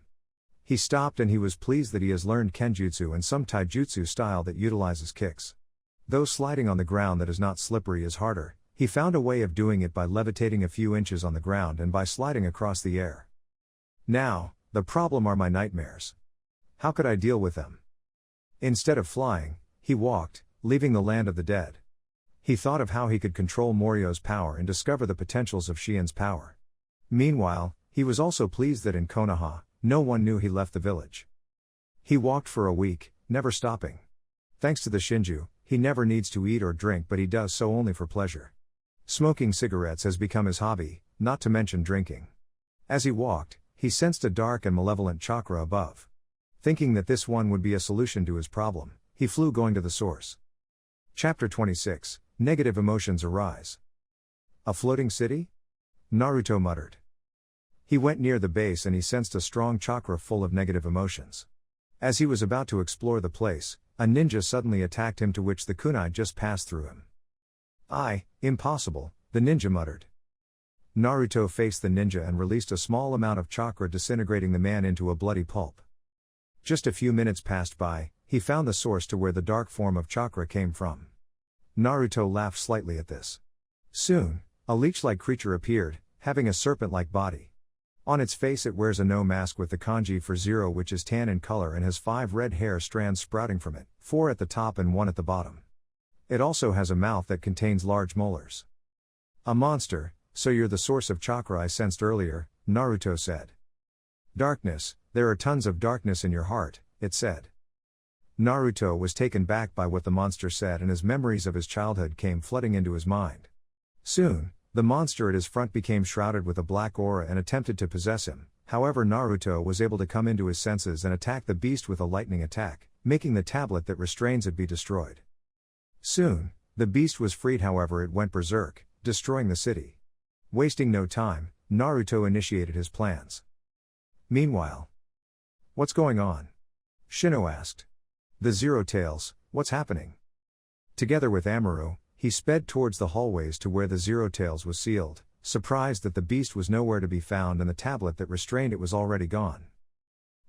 He stopped, and he was pleased that he has learned kenjutsu and some taijutsu style that utilizes kicks. Though sliding on the ground that is not slippery is harder, he found a way of doing it by levitating a few inches on the ground and by sliding across the air. Now, the problem are my nightmares. How could I deal with them? Instead of flying, he walked, leaving the land of the dead. He thought of how he could control Morio's power and discover the potentials of Shien's power. Meanwhile, he was also pleased that in Konoha, no one knew he left the village. He walked for a week, never stopping. Thanks to the Shinju, he never needs to eat or drink, but he does so only for pleasure. Smoking cigarettes has become his hobby, not to mention drinking. As he walked, he sensed a dark and malevolent chakra above. Thinking that this one would be a solution to his problem, he flew, going to the source. Chapter 26, Negative Emotions Arise. A floating city? Naruto muttered. He went near the base and he sensed a strong chakra full of negative emotions. As he was about to explore the place, a ninja suddenly attacked him, to which the kunai just passed through him. Impossible, the ninja muttered. Naruto faced the ninja and released a small amount of chakra, disintegrating the man into a bloody pulp. Just a few minutes passed by, he found the source to where the dark form of chakra came from. Naruto laughed slightly at this. Soon, a leech-like creature appeared, having a serpent-like body. On its face it wears a no mask with the kanji for 0, which is tan in color, and has 5 red hair strands sprouting from it, 4 at the top and 1 at the bottom. It also has a mouth that contains large molars. A monster, so you're the source of chakra I sensed earlier, Naruto said. Darkness, there are tons of darkness in your heart, it said. Naruto was taken back by what the monster said, and his memories of his childhood came flooding into his mind. Soon, the monster at his front became shrouded with a black aura and attempted to possess him. However, Naruto was able to come into his senses and attack the beast with a lightning attack, making the tablet that restrains it be destroyed. Soon, the beast was freed. However, it went berserk, destroying the city. Wasting no time, Naruto initiated his plans. Meanwhile, what's going on? Shino asked. The Zero Tails, what's happening? Together with Amaru, he sped towards the hallways to where the Zero Tails was sealed, surprised that the beast was nowhere to be found and the tablet that restrained it was already gone.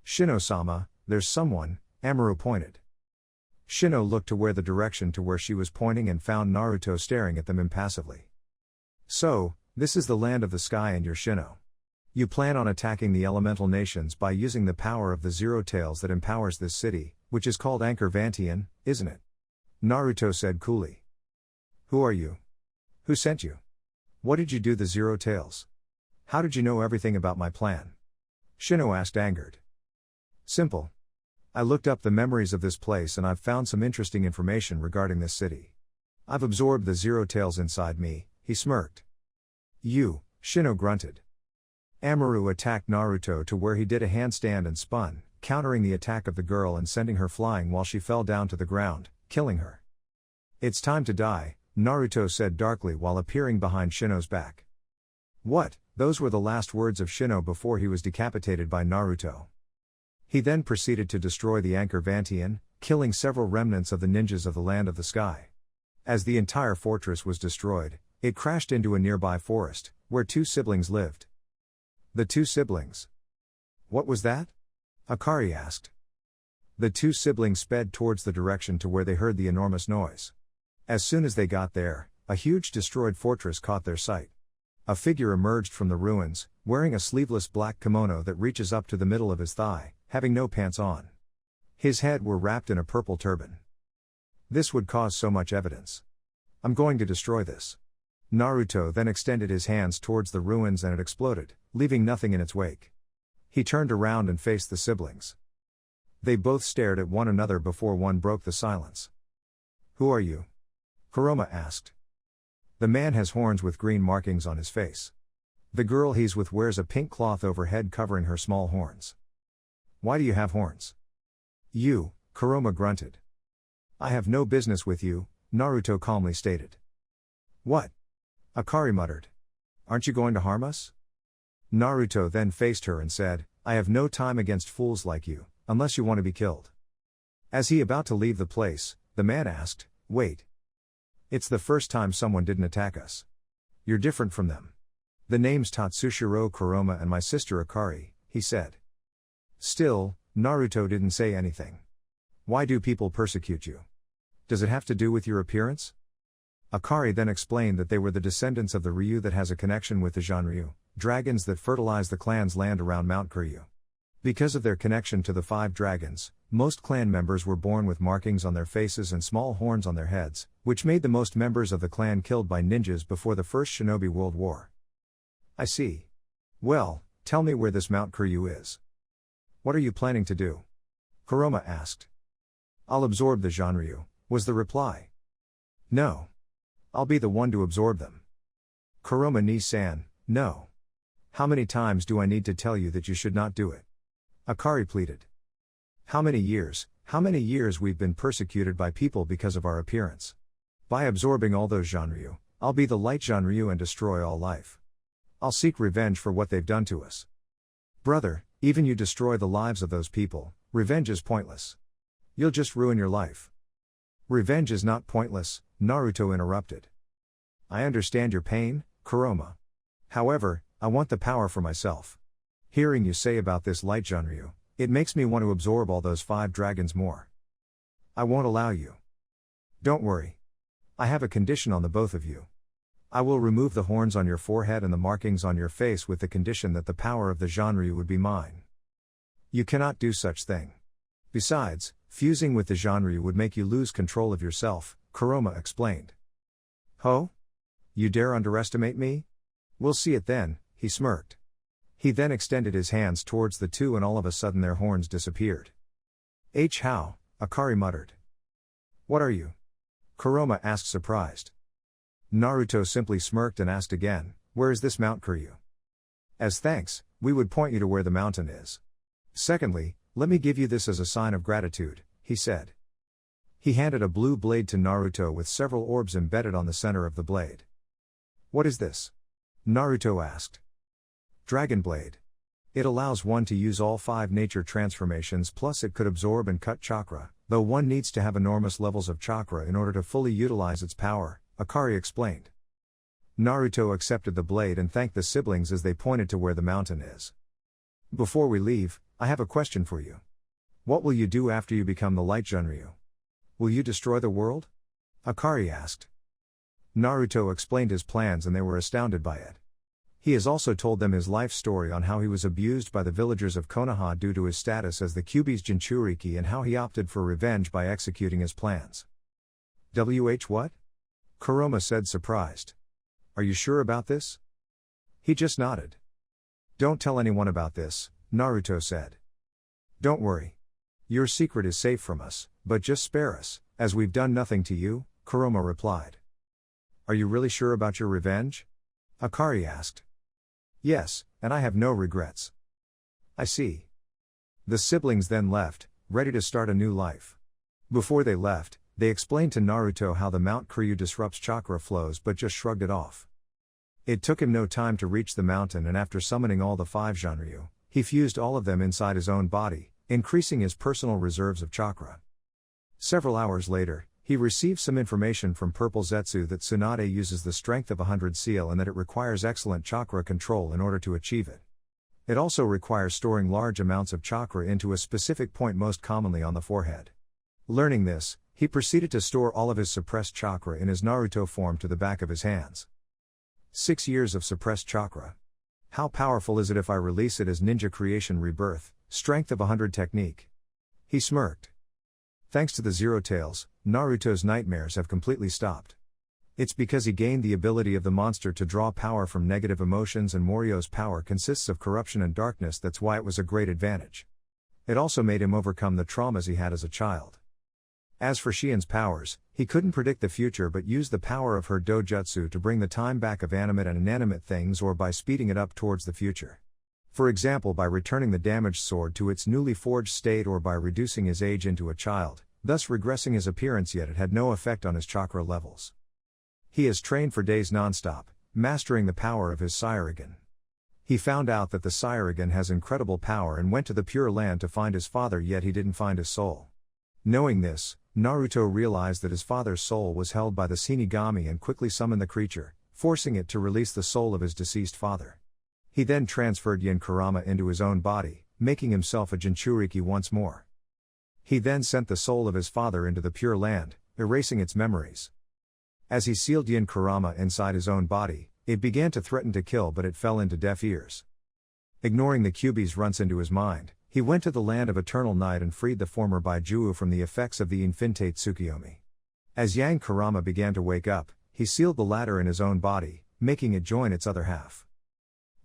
Shino-sama, there's someone, Amaru pointed. Shino looked to where the direction to where she was pointing and found Naruto staring at them impassively. So, this is the land of the sky and you're Shino. You plan on attacking the elemental nations by using the power of the Zero Tails that empowers this city, which is called Anchor Vantian, isn't it? Naruto said coolly. Who are you? Who sent you? What did you do the Zero Tails? How did you know everything about my plan? Shino asked, angered. Simple. I looked up the memories of this place and I've found some interesting information regarding this city. I've absorbed the Zero Tails inside me, he smirked. You, Shino grunted. Amaru attacked Naruto to where he did a handstand and spun, countering the attack of the girl and sending her flying while she fell down to the ground, killing her. It's time to die, Naruto said darkly while appearing behind Shino's back. What? Those were the last words of Shino before he was decapitated by Naruto. He then proceeded to destroy the Anchor Vantian, killing several remnants of the ninjas of the Land of the Sky. As the entire fortress was destroyed, it crashed into a nearby forest, where 2 siblings lived. The 2 siblings. What was that? Akari asked. The 2 siblings sped towards the direction to where they heard the enormous noise. As soon as they got there, a huge destroyed fortress caught their sight. A figure emerged from the ruins, wearing a sleeveless black kimono that reaches up to the middle of his thigh, having no pants on. His head were wrapped in a purple turban. This would cause so much evidence. I'm going to destroy this. Naruto then extended his hands towards the ruins and it exploded, leaving nothing in its wake. He turned around and faced the siblings. They both stared at one another before one broke the silence. Who are you? Kurama asked. The man has horns with green markings on his face. The girl he's with wears a pink cloth overhead covering her small horns. Why do you have horns? You, Kurama grunted. I have no business with you, Naruto calmly stated. What? Akari muttered. Aren't you going to harm us? Naruto then faced her and said, I have no time against fools like you, unless you want to be killed. As he about to leave the place, the man asked, wait. It's the first time someone didn't attack us. You're different from them. The name's Tatsushiro Kurama and my sister Akari, he said. Still, Naruto didn't say anything. Why do people persecute you? Does it have to do with your appearance? Akari then explained that they were the descendants of the Ryu that has a connection with the Genryu, dragons that fertilize the clan's land around Mount Kuryu. Because of their connection to the 5 dragons, most clan members were born with markings on their faces and small horns on their heads, which made the most members of the clan killed by ninjas before the First Shinobi World War. I see. Well, tell me where this Mount Kuryu is. What are you planning to do? Kurama asked. I'll absorb the Genryu, was the reply. No. I'll be the one to absorb them. Kurama ni-san, no. How many times do I need to tell you that you should not do it? Akari pleaded. How many years we've been persecuted by people because of our appearance. By absorbing all those Genryu, I'll be the light Genryu and destroy all life. I'll seek revenge for what they've done to us. Brother, even you destroy the lives of those people, revenge is pointless. You'll just ruin your life. Revenge is not pointless, Naruto interrupted. I understand your pain, Kurama. However, I want the power for myself. Hearing you say about this light Genryu, it makes me want to absorb all those 5 dragons more. I won't allow you. Don't worry. I have a condition on the both of you. I will remove the horns on your forehead and the markings on your face with the condition that the power of the Genryu would be mine. You cannot do such thing. Besides, fusing with the Genryu would make you lose control of yourself, Kurama explained. Ho? You dare underestimate me? We'll see it then, he smirked. He then extended his hands towards the two and all of a sudden their horns disappeared. How? Akari muttered. What are you? Kurama asked surprised. Naruto simply smirked and asked again, where is this Mount Kuryu? As thanks, we would point you to where the mountain is. Secondly, let me give you this as a sign of gratitude, he said. He handed a blue blade to Naruto with several orbs embedded on the center of the blade. What is this? Naruto asked. Dragon Blade. It allows one to use all 5 nature transformations plus it could absorb and cut chakra, though one needs to have enormous levels of chakra in order to fully utilize its power, Akari explained. Naruto accepted the blade and thanked the siblings as they pointed to where the mountain is. Before we leave, I have a question for you. What will you do after you become the light Genryu? Will you destroy the world? Akari asked. Naruto explained his plans and they were astounded by it. He has also told them his life story on how he was abused by the villagers of Konoha due to his status as the Kyuubi's Jinchuriki and how he opted for revenge by executing his plans. What? Kurama said surprised. Are you sure about this? He just nodded. Don't tell anyone about this, Naruto said. Don't worry. Your secret is safe from us, but just spare us, as we've done nothing to you, Kurama replied. Are you really sure about your revenge? Akari asked. Yes, and I have no regrets. I see. The siblings then left, ready to start a new life. Before they left, they explained to Naruto how the Mount Kuryu disrupts chakra flows but just shrugged it off. It took him no time to reach the mountain and after summoning all the 5 Genryu, he fused all of them inside his own body, increasing his personal reserves of chakra. Several hours later, he received some information from Purple Zetsu that Tsunade uses the strength of 100 seal and that it requires excellent chakra control in order to achieve it. It also requires storing large amounts of chakra into a specific point most commonly on the forehead. Learning this, He proceeded to store all of his suppressed chakra in his Naruto form to the back of his hands. 6 years of suppressed chakra. How powerful is it if I release it as ninja creation rebirth, strength of 100 technique? He smirked. Thanks to the Zero Tails, Naruto's nightmares have completely stopped. It's because he gained the ability of the monster to draw power from negative emotions, and Morio's power consists of corruption and darkness. That's why it was a great advantage. It also made him overcome the traumas he had as a child. As for Shien's powers, he couldn't predict the future but used the power of her dojutsu to bring the time back of animate and inanimate things, or by speeding it up towards the future. For example, by returning the damaged sword to its newly forged state, or by reducing his age into a child, thus regressing his appearance, yet it had no effect on his chakra levels. He has trained for days non-stop, mastering the power of his Saiyajin. He found out that the Saiyajin has incredible power and went to the Pure Land to find his father, yet he didn't find his soul. Knowing this, Naruto realized that his father's soul was held by the Shinigami and quickly summoned the creature, forcing it to release the soul of his deceased father. He then transferred Yin Kurama into his own body, making himself a Jinchuriki once more. He then sent the soul of his father into the Pure Land, erasing its memories. As he sealed Yin Kurama inside his own body, it began to threaten to kill, but it fell into deaf ears. Ignoring the Kyuubi's runts into his mind, he went to the land of eternal night and freed the former Baijuu from the effects of the Infinite Tsukiyomi. As Yang Kurama began to wake up, he sealed the latter in his own body, making it join its other half.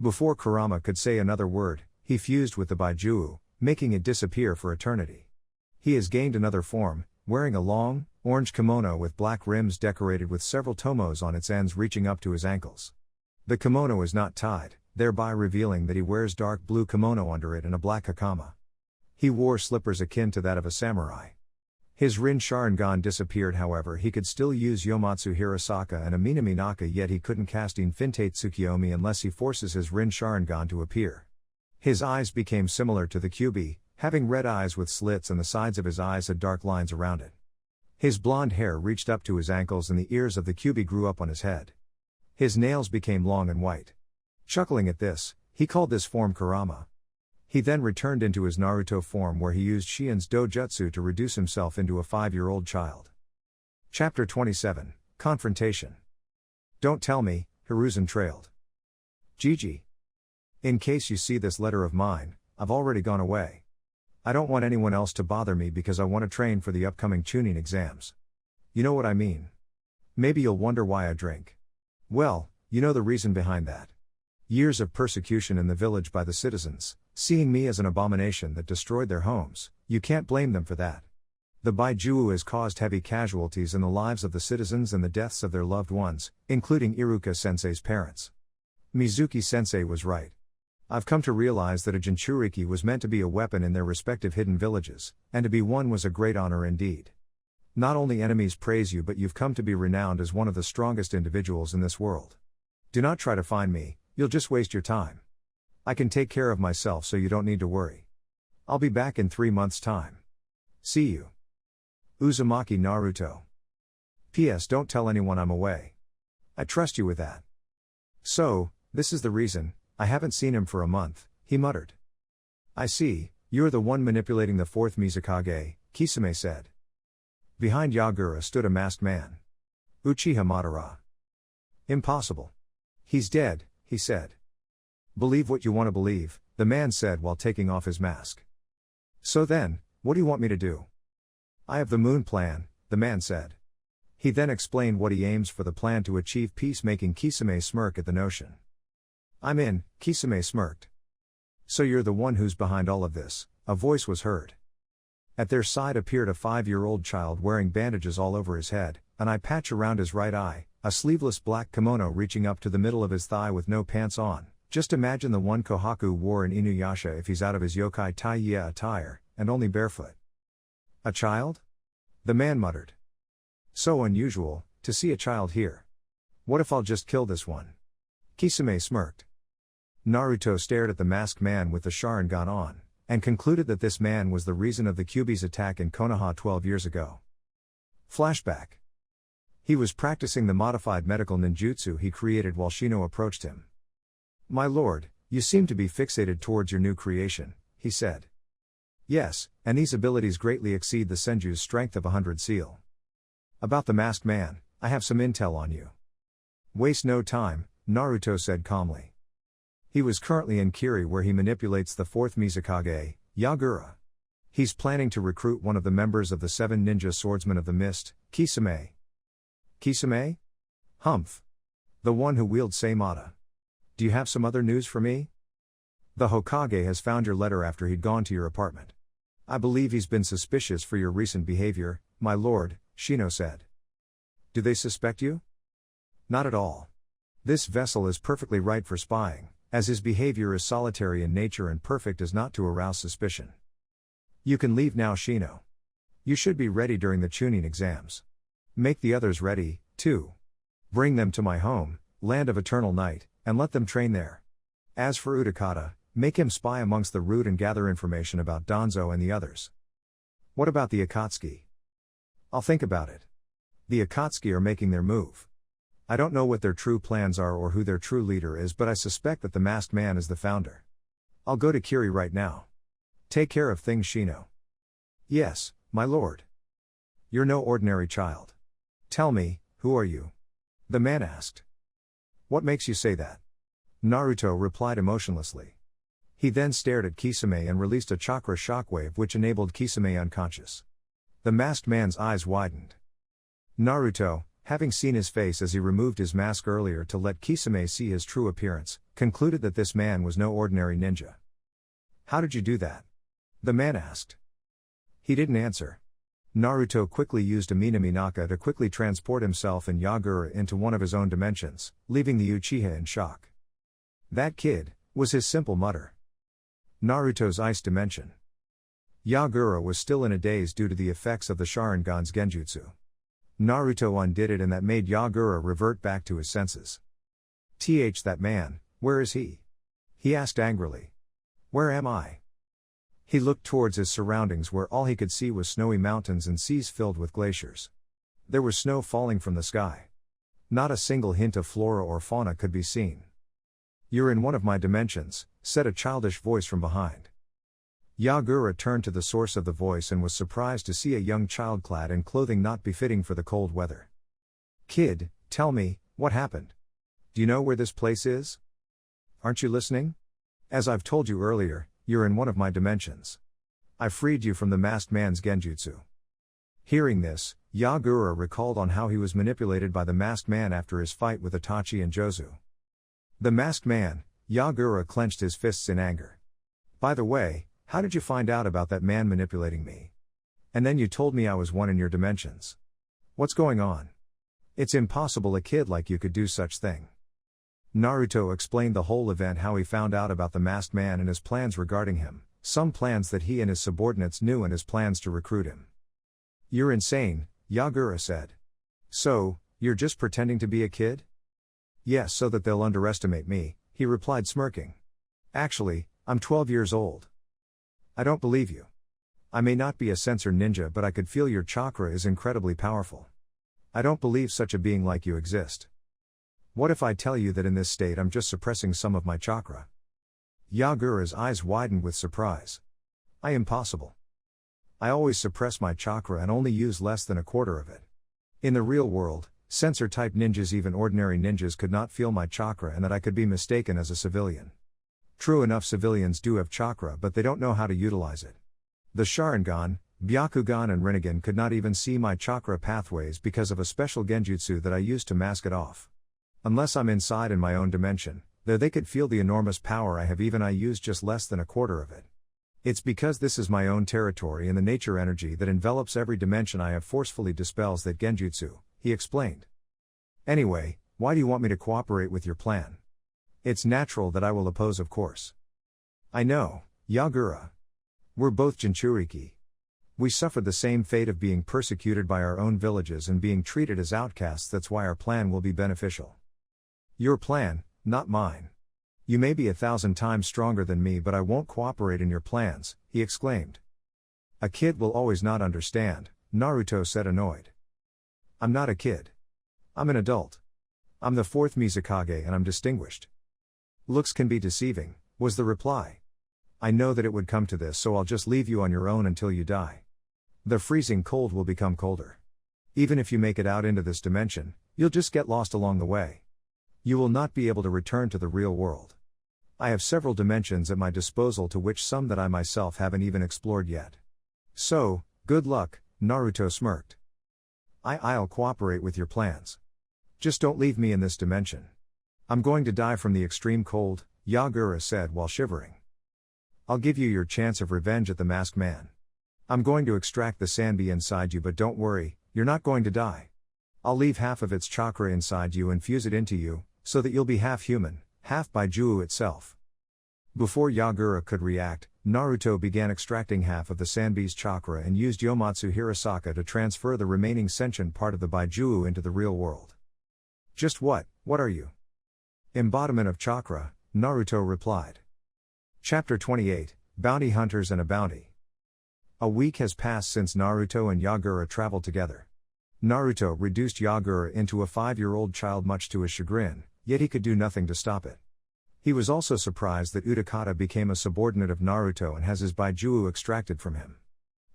Before Kurama could say another word, he fused with the Baijuu, making it disappear for eternity. He has gained another form, wearing a long, orange kimono with black rims decorated with several tomos on its ends reaching up to his ankles. The kimono is not tied, thereby revealing that he wears dark blue kimono under it and a black hakama. He wore slippers akin to that of a samurai. His Rin Sharingan disappeared, however he could still use Yomatsu Hirasaka and a Minami Naka, yet he couldn't cast Infinite Tsukiyomi unless he forces his Rin Sharingan to appear. His eyes became similar to the Kyuubi, having red eyes with slits, and the sides of his eyes had dark lines around it. His blonde hair reached up to his ankles and the ears of the Kyuubi grew up on his head. His nails became long and white. Chuckling at this, he called this form Kurama. He then returned into his Naruto form, where he used Shien's dojutsu to reduce himself into a 5-year-old child. Chapter 27, Confrontation. Don't tell me, Hiruzen trailed. Gigi. In case you see this letter of mine, I've already gone away. I don't want anyone else to bother me because I want to train for the upcoming Chunin exams. You know what I mean? Maybe you'll wonder why I drink. Well, you know the reason behind that. Years of persecution in the village by the citizens, seeing me as an abomination that destroyed their homes. You can't blame them for that. The Baijuu has caused heavy casualties in the lives of the citizens and the deaths of their loved ones, including Iruka sensei's parents. Mizuki sensei was right. I've come to realize that a Jinchuriki was meant to be a weapon in their respective hidden villages, and to be one was a great honor indeed. Not only enemies praise you, but you've come to be renowned as one of the strongest individuals in this world. Do not try to find me, you'll just waste your time. I can take care of myself, so you don't need to worry. I'll be back in 3 months' time. See you. Uzumaki Naruto. P.S. Don't tell anyone I'm away. I trust you with that. So, this is the reason, I haven't seen him for a month, he muttered. I see, you're the one manipulating the 4th Mizukage, Kisame said. Behind Yagura stood a masked man. Uchiha Madara. Impossible. He's dead, he said. Believe what you want to believe, the man said while taking off his mask. So then, what do you want me to do? I have the moon plan, the man said. He then explained what he aims for, the plan to achieve peace, making Kisame smirk at the notion. I'm in, Kisame smirked. So you're the one who's behind all of this, a voice was heard. At their side appeared a 5-year-old child wearing bandages all over his head, an eye patch around his right eye, a sleeveless black kimono reaching up to the middle of his thigh with no pants on. Just imagine the one Kohaku wore in Inuyasha if he's out of his yokai Taiya attire, and only barefoot. A child? The man muttered. So unusual, to see a child here. What if I'll just kill this one? Kisame smirked. Naruto stared at the masked man with the Sharingan on, and concluded that this man was the reason of the Kyuubi's attack in Konoha 12 years ago. Flashback. He was practicing the modified medical ninjutsu he created while Shino approached him. My lord, you seem to be fixated towards your new creation, he said. Yes, and these abilities greatly exceed the Senju's strength of 100 seal. About the masked man, I have some intel on you. Waste no time, Naruto said calmly. He was currently in Kiri where he manipulates the 4th Mizukage, Yagura. He's planning to recruit one of the members of the 7 ninja swordsmen of the mist, Kisame. Kisame? Humph. The one who wields Seimata. Do you have some other news for me? The Hokage has found your letter after he'd gone to your apartment. I believe he's been suspicious for your recent behavior, my lord, Shino said. Do they suspect you? Not at all. This vessel is perfectly right for spying, as his behavior is solitary in nature and perfect as not to arouse suspicion. You can leave now, Shino. You should be ready during the Chunin exams. Make the others ready, too. Bring them to my home, land of eternal night, and let them train there. As for Utakata, make him spy amongst the root and gather information about Danzo and the others. What about the Akatsuki? I'll think about it. The Akatsuki are making their move. I don't know what their true plans are or who their true leader is, but I suspect that the masked man is the founder. I'll go to Kiri right now. Take care of things, Shino. Yes, my lord. You're no ordinary child. Tell me, who are you? The man asked. What makes you say that? Naruto replied emotionlessly. He then stared at Kisame and released a chakra shockwave which enabled Kisame unconscious. The masked man's eyes widened. Naruto, having seen his face as he removed his mask earlier to let Kisame see his true appearance, concluded that this man was no ordinary ninja. How did you do that? The man asked. He didn't answer. Naruto quickly used a Minaminaka to quickly transport himself and Yagura into one of his own dimensions, leaving the Uchiha in shock. That kid, was his simple mutter. Naruto's ice dimension. Yagura was still in a daze due to the effects of the Sharingan's genjutsu. Naruto undid it and that made Yagura revert back to his senses. That man, where is he? He asked angrily. Where am I? He looked towards his surroundings where all he could see was snowy mountains and seas filled with glaciers. There was snow falling from the sky. Not a single hint of flora or fauna could be seen. You're in one of my dimensions, said a childish voice from behind. Yagura turned to the source of the voice and was surprised to see a young child clad in clothing not befitting for the cold weather. Kid, tell me, what happened? Do you know where this place is? Aren't you listening? As I've told you earlier, you're in one of my dimensions. I freed you from the masked man's genjutsu. Hearing this, Yagura recalled on how he was manipulated by the masked man after his fight with Itachi and Jozu. The masked man, Yagura clenched his fists in anger. By the way, how did you find out about that man manipulating me? And then you told me I was one in your dimensions. What's going on? It's impossible a kid like you could do such thing. Naruto explained the whole event, how he found out about the masked man and his plans regarding him, some plans that he and his subordinates knew and his plans to recruit him. You're insane, Yagura said. So, you're just pretending to be a kid? Yes, so that they'll underestimate me, he replied smirking. Actually, I'm 12 years old. I don't believe you. I may not be a sensor ninja, but I could feel your chakra is incredibly powerful. I don't believe such a being like you exist. What if I tell you that in this state I'm just suppressing some of my chakra? Yagura's eyes widened with surprise. Impossible. I always suppress my chakra and only use less than a quarter of it. In the real world, sensor-type ninjas, even ordinary ninjas, could not feel my chakra and that I could be mistaken as a civilian. True enough, civilians do have chakra, but they don't know how to utilize it. The Sharingan, Byakugan and Rinnegan could not even see my chakra pathways because of a special genjutsu that I used to mask it off. Unless I'm inside in my own dimension, there they could feel the enormous power I have, even I use just less than a quarter of it. It's because this is my own territory and the nature energy that envelops every dimension I have forcefully dispels that genjutsu, he explained. Anyway, why do you want me to cooperate with your plan? It's natural that I will oppose, of course. I know, Yagura. We're both Jinchuriki. We suffered the same fate of being persecuted by our own villages and being treated as outcasts. That's why our plan will be beneficial. Your plan, not mine. You may be 1,000 times stronger than me, but I won't cooperate in your plans, he exclaimed. A kid will always not understand, Naruto said, annoyed. I'm not a kid. I'm an adult. I'm the 4th Mizukage and I'm distinguished. Looks can be deceiving, was the reply. I know that it would come to this, so I'll just leave you on your own until you die. The freezing cold will become colder. Even if you make it out into this dimension, you'll just get lost along the way. You will not be able to return to the real world. I have several dimensions at my disposal, to which some that I myself haven't even explored yet. So, good luck, Naruto smirked. I'll cooperate with your plans. Just don't leave me in this dimension. I'm going to die from the extreme cold, Yagura said while shivering. I'll give you your chance of revenge at the Masked Man. I'm going to extract the Sanbi inside you, but don't worry, you're not going to die. I'll leave half of its chakra inside you and fuse it into you, so that you'll be half human, half Baijuo itself. Before Yagura could react, Naruto began extracting half of the Sanbi's chakra and used Yomatsu Hirasaka to transfer the remaining sentient part of the Baijuo into the real world. Just what are you? Embodiment of chakra, Naruto replied. Chapter 28, Bounty Hunters and a Bounty. A week has passed since Naruto and Yagura traveled together. Naruto reduced Yagura into a 5-year-old child, much to his chagrin, yet he could do nothing to stop it. He was also surprised that Utakata became a subordinate of Naruto and has his Baijuo extracted from him.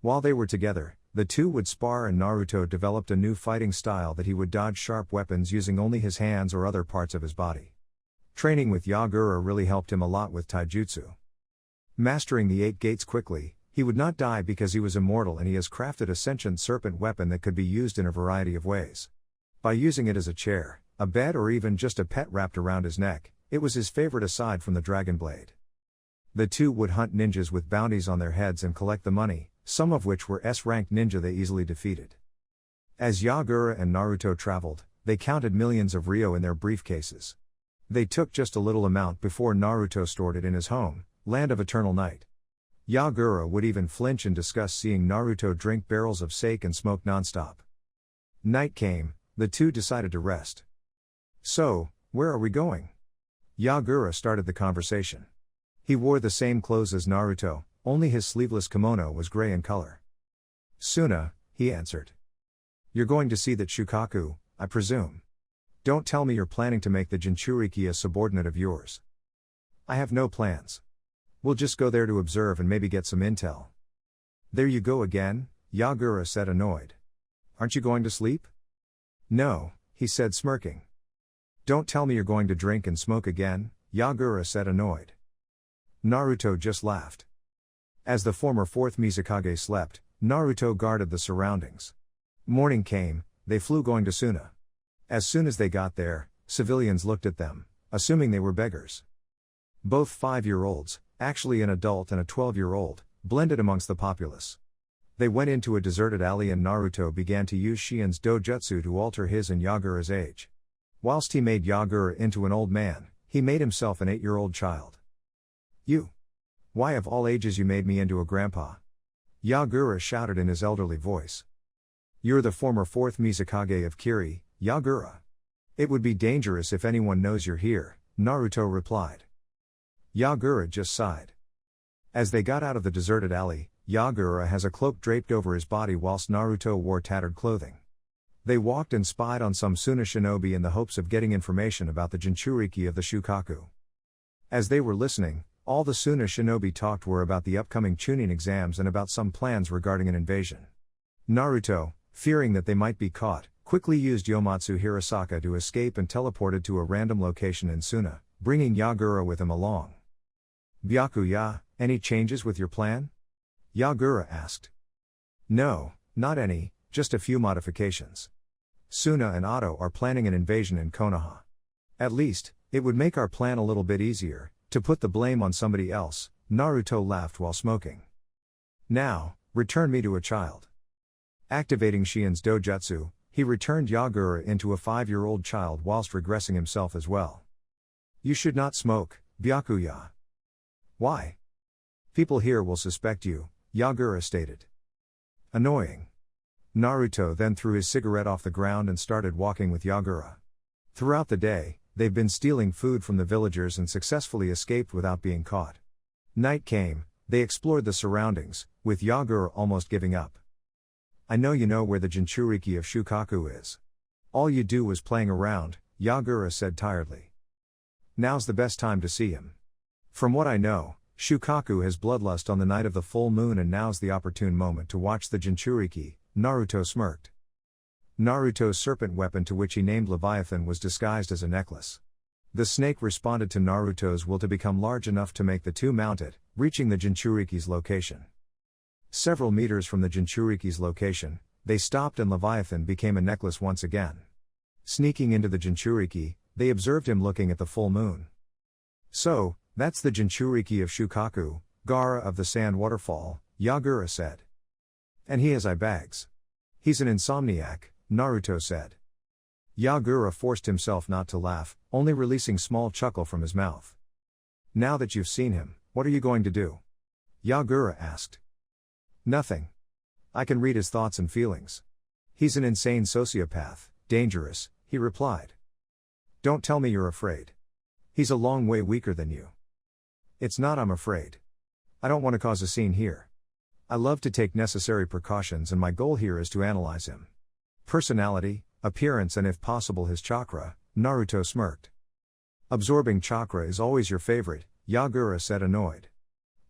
While they were together, the two would spar, and Naruto developed a new fighting style that he would dodge sharp weapons using only his hands or other parts of his body. Training with Yagura really helped him a lot with taijutsu. Mastering the 8 gates quickly, he would not die because he was immortal, and he has crafted a sentient serpent weapon that could be used in a variety of ways. By using it as a chair, a bed, or even just a pet wrapped around his neck, it was his favorite aside from the dragon blade. The two would hunt ninjas with bounties on their heads and collect the money, some of which were S-ranked ninja they easily defeated. As Yagura and Naruto traveled, they counted millions of ryo in their briefcases. They took just a little amount before Naruto stored it in his home, Land of Eternal Night. Yagura would even flinch in disgust seeing Naruto drink barrels of sake and smoke nonstop. Night came, the two decided to rest. So, where are we going? Yagura started the conversation. He wore the same clothes as Naruto, only his sleeveless kimono was gray in color. Suna, he answered. You're going to see that Shukaku, I presume. Don't tell me you're planning to make the Jinchuriki a subordinate of yours. I have no plans. We'll just go there to observe and maybe get some intel. There you go again, Yagura said, annoyed. Aren't you going to sleep? No, he said, smirking. Don't tell me you're going to drink and smoke again, Yagura said, annoyed. Naruto just laughed. As the former 4th Mizukage slept, Naruto guarded the surroundings. Morning came, they flew going to Suna. As soon as they got there, civilians looked at them, assuming they were beggars. Both 5-year-olds, actually an adult and a 12-year-old, blended amongst the populace. They went into a deserted alley and Naruto began to use Shien's dojutsu to alter his and Yagura's age. Whilst he made Yagura into an old man, he made himself an 8-year-old child. You! Why of all ages you made me into a grandpa? Yagura shouted in his elderly voice. You're the former 4th Mizukage of Kiri, Yagura. It would be dangerous if anyone knows you're here, Naruto replied. Yagura just sighed. As they got out of the deserted alley, Yagura has a cloak draped over his body whilst Naruto wore tattered clothing. They walked and spied on some Suna shinobi in the hopes of getting information about the Jinchuriki of the Shukaku. As they were listening, all the Suna shinobi talked were about the upcoming Chunin exams and about some plans regarding an invasion. Naruto, fearing that they might be caught, quickly used Yomatsu Hirasaka to escape and teleported to a random location in Suna, bringing Yagura with him along. Byakuya, any changes with your plan? Yagura asked. No, not any, just a few modifications. Suna and Otto are planning an invasion in Konoha. At least, it would make our plan a little bit easier, to put the blame on somebody else, Naruto laughed while smoking. Now, return me to a child. Activating Shien's dojutsu, he returned Yagura into a 5-year-old child whilst regressing himself as well. You should not smoke, Byakuya. Why? People here will suspect you, Yagura stated. Annoying. Naruto then threw his cigarette off the ground and started walking with Yagura. Throughout the day, they've been stealing food from the villagers and successfully escaped without being caught. Night came, they explored the surroundings, with Yagura almost giving up. I know you know where the Jinchuriki of Shukaku is. All you do was playing around, Yagura said tiredly. Now's the best time to see him. From what I know, Shukaku has bloodlust on the night of the full moon and now's the opportune moment to watch the Jinchuriki, Naruto smirked. Naruto's serpent weapon, to which he named Leviathan, was disguised as a necklace. The snake responded to Naruto's will to become large enough to make the two mount it, reaching the Jinchuriki's location. Several meters from the Jinchuriki's location, they stopped and Leviathan became a necklace once again. Sneaking into the Jinchuriki, they observed him looking at the full moon. "So, that's the Jinchuriki of Shukaku, Gaara of the Sand Waterfall," Yagura said. "And he has eye bags. He's an insomniac," Naruto said. Yagura forced himself not to laugh, only releasing small chuckle from his mouth. "Now that you've seen him, what are you going to do?" Yagura asked. "Nothing. I can read his thoughts and feelings. He's an insane sociopath, dangerous," he replied. "Don't tell me you're afraid. He's a long way weaker than you." "It's not I'm afraid. I don't want to cause a scene here. I love to take necessary precautions, and my goal here is to analyze him. Personality, appearance, and if possible his chakra," Naruto smirked. "Absorbing chakra is always your favorite," Yagura said, annoyed.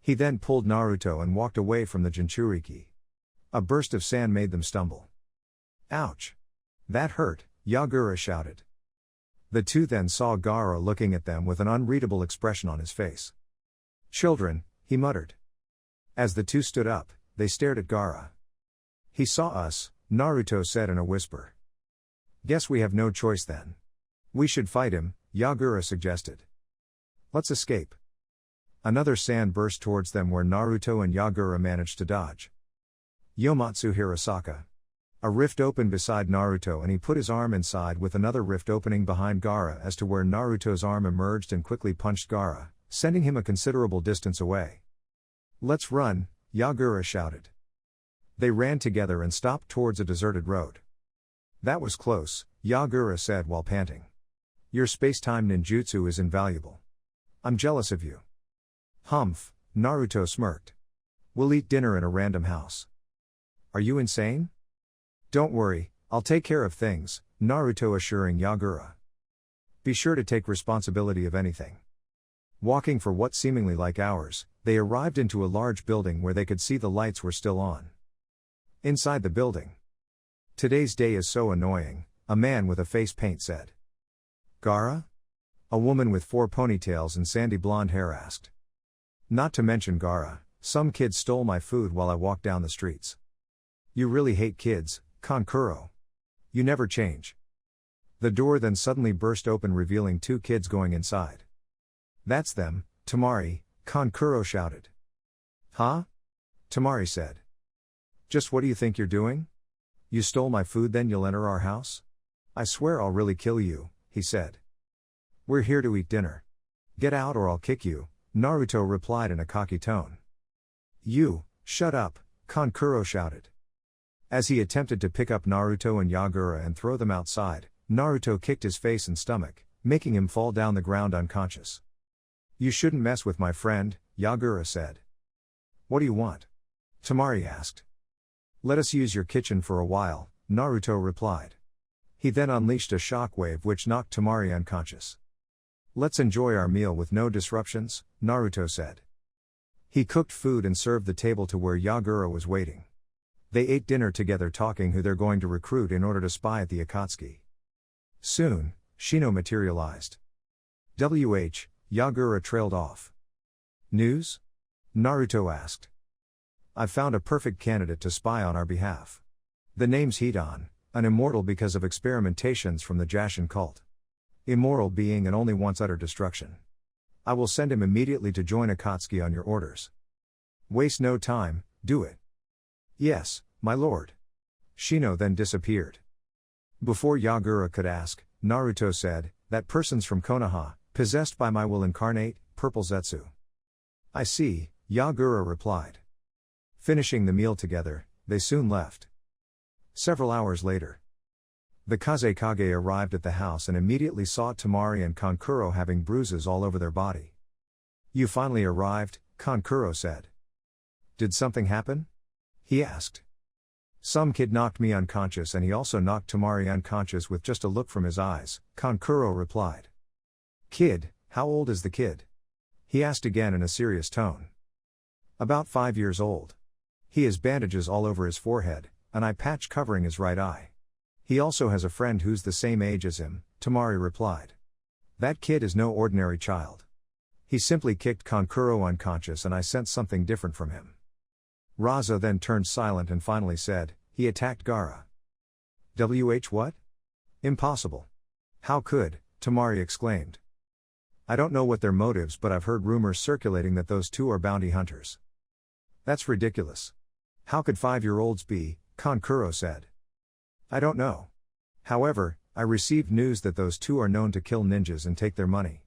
He then pulled Naruto and walked away from the Jinchuriki. A burst of sand made them stumble. "Ouch! That hurt," Yagura shouted. The two then saw Gaara looking at them with an unreadable expression on his face. "Children," he muttered. As the two stood up, they stared at Gaara. "He saw us," Naruto said in a whisper. "Guess we have no choice then. We should fight him," Yagura suggested. "Let's escape." Another sand burst towards them where Naruto and Yagura managed to dodge. Yomatsu Hirasaka. A rift opened beside Naruto and he put his arm inside, with another rift opening behind Gaara as to where Naruto's arm emerged, and quickly punched Gaara, sending him a considerable distance away. "Let's run," Yagura shouted. They ran together and stopped towards a deserted road. "That was close," Yagura said while panting. "Your space-time ninjutsu is invaluable. I'm jealous of you." "Humph," Naruto smirked. "We'll eat dinner in a random house." "Are you insane?" "Don't worry, I'll take care of things," Naruto assuring Yagura. "Be sure to take responsibility of anything." Walking for what seemingly like hours, they arrived into a large building where they could see the lights were still on. Inside the building. "Today's day is so annoying," a man with a face paint said. "Gaara?" a woman with 4 ponytails and sandy blonde hair asked. "Not to mention Gaara, some kid stole my food while I walked down the streets." "You really hate kids, Kankuro. You never change." The door then suddenly burst open, revealing 2 kids going inside. "That's them, Tamari," Kankuro shouted. "Huh?" Tamari said. "Just what do you think you're doing? You stole my food, then you'll enter our house? I swear I'll really kill you," he said. "We're here to eat dinner. Get out or I'll kick you," Naruto replied in a cocky tone. "You, shut up," Kankuro shouted. As he attempted to pick up Naruto and Yagura and throw them outside, Naruto kicked his face and stomach, making him fall down the ground unconscious. "You shouldn't mess with my friend," Yagura said. "What do you want?" Tamari asked. "Let us use your kitchen for a while," Naruto replied. He then unleashed a shockwave which knocked Tamari unconscious. "Let's enjoy our meal with no disruptions," Naruto said. He cooked food and served the table to where Yagura was waiting. They ate dinner together, talking who they're going to recruit in order to spy at the Akatsuki. Soon, Shino materialized. Yagura trailed off. "News?" Naruto asked. "I've found a perfect candidate to spy on our behalf. The name's Hidan, an immortal because of experimentations from the Jashin cult. Immoral being and only wants utter destruction. I will send him immediately to join Akatsuki on your orders. Waste no time, do it." "Yes, my lord." Shino then disappeared. Before Yagura could ask, Naruto said, "That person's from Konoha, possessed by my will incarnate, purple Zetsu." "I see," Yagura replied. Finishing the meal together, they soon left. Several hours later, the Kazekage arrived at the house and immediately saw Tamari and Kankuro having bruises all over their body. "You finally arrived," Kankuro said. "Did something happen?" he asked. "Some kid knocked me unconscious and he also knocked Tamari unconscious with just a look from his eyes," Kankuro replied. "Kid, how old is the kid?" he asked again in a serious tone. "About 5 years old. He has bandages all over his forehead, an eye patch covering his right eye. He also has a friend who's the same age as him, Tamari replied. That kid is no ordinary child. He simply kicked Kankuro unconscious and I sensed something different from him. Raza then turned silent and finally said, he attacked Gaara. What? Impossible. How could, Tamari exclaimed. I don't know what their motives, but I've heard rumors circulating that those two are bounty hunters. That's ridiculous. How could 5-year-olds be, Kankuro said. I don't know. However, I received news that those two are known to kill ninjas and take their money.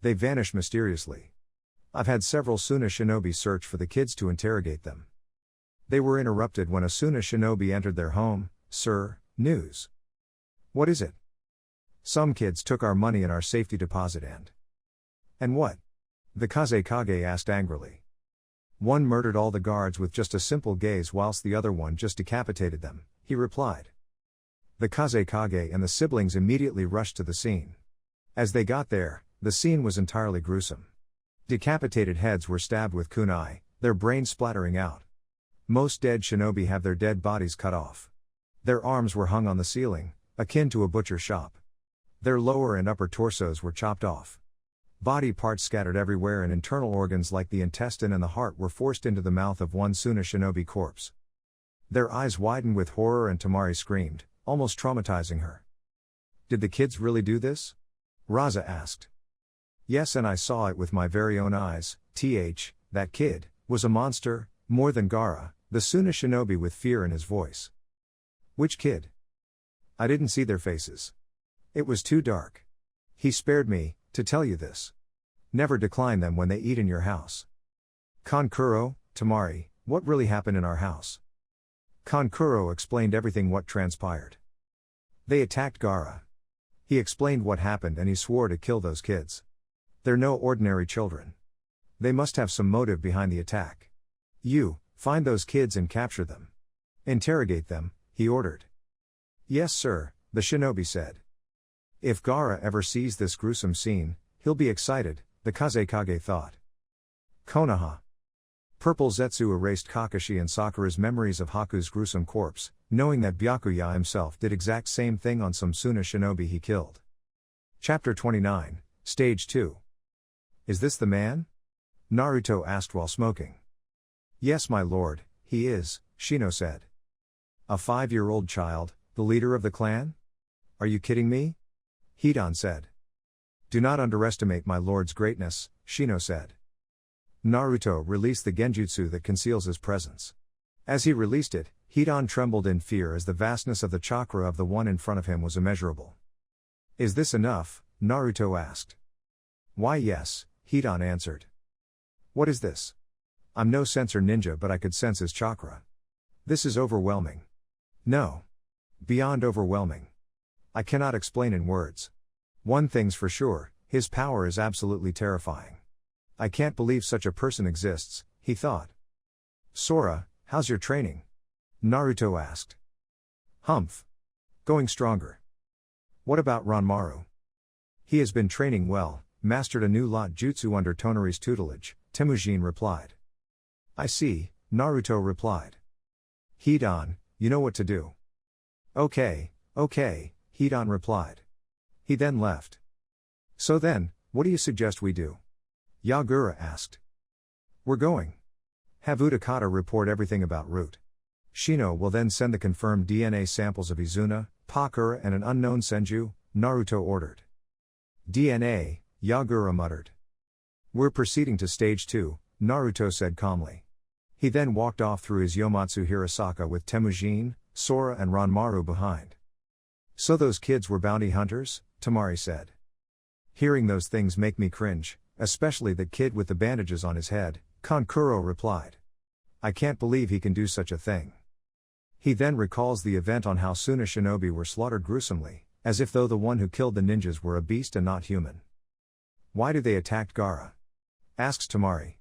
They vanish mysteriously. I've had several Suna shinobi search for the kids to interrogate them. They were interrupted when a Suna shinobi entered their home. Sir, news. What is it? Some kids took our money in our safety deposit and what? The Kazekage asked angrily. One murdered all the guards with just a simple gaze whilst the other one just decapitated them, he replied. The Kazekage and the siblings immediately rushed to the scene. As they got there, the scene was entirely gruesome. Decapitated heads were stabbed with kunai, their brains splattering out. Most dead shinobi have their dead bodies cut off. Their arms were hung on the ceiling, akin to a butcher's shop. Their lower and upper torsos were chopped off. Body parts scattered everywhere and internal organs like the intestine and the heart were forced into the mouth of one Suna shinobi corpse. Their eyes widened with horror and Tamari screamed, almost traumatizing her. Did the kids really do this? Raza asked. Yes, and I saw it with my very own eyes. That kid was a monster, more than Gaara, the Suna shinobi with fear in his voice. Which kid? I didn't see their faces. It was too dark. He spared me, to tell you this. Never decline them when they eat in your house. Kankuro, Tamari, what really happened in our house? Kankuro explained everything what transpired. They attacked Gaara. He explained what happened and he swore to kill those kids. They're no ordinary children. They must have some motive behind the attack. You, find those kids and capture them. Interrogate them, he ordered. Yes sir, the shinobi said. If Gaara ever sees this gruesome scene, he'll be excited, the Kazekage thought. Konoha. Purple Zetsu erased Kakashi and Sakura's memories of Haku's gruesome corpse, knowing that Byakuya himself did exact same thing on some Suna shinobi he killed. Chapter 29, Stage 2. Is this the man? Naruto asked while smoking. Yes my lord, he is, Shino said. A 5-year-old child, the leader of the clan? Are you kidding me? Hidan said. Do not underestimate my lord's greatness, Shino said. Naruto released the genjutsu that conceals his presence. As he released it, Hidan trembled in fear as the vastness of the chakra of the one in front of him was immeasurable. Is this enough? Naruto asked. Why yes, Hidan answered. What is this? I'm no sensor ninja but I could sense his chakra. This is overwhelming. No. Beyond overwhelming. I cannot explain in words. One thing's for sure, his power is absolutely terrifying. I can't believe such a person exists, he thought. Sora, how's your training? Naruto asked. Humph. Going stronger. What about Ranmaru? He has been training well, mastered a new lot jutsu under Tonari's tutelage, Temujin replied. I see, Naruto replied. Hidan, you know what to do. Okay, Hidan replied. He then left. So then, what do you suggest we do? Yagura asked. We're going. Have Utakata report everything about Root. Shino will then send the confirmed DNA samples of Izuna, Pakura and an unknown Senju, Naruto ordered. DNA, Yagura muttered. We're proceeding to stage 2, Naruto said calmly. He then walked off through his Yomatsu Hirasaka with Temujin, Sora and Ranmaru behind. So those kids were bounty hunters? Tamari said. Hearing those things make me cringe, especially that kid with the bandages on his head, Kankuro replied. I can't believe he can do such a thing. He then recalls the event on how Suna shinobi were slaughtered gruesomely, as if though the one who killed the ninjas were a beast and not human. Why do they attack Gaara? Asks Tamari.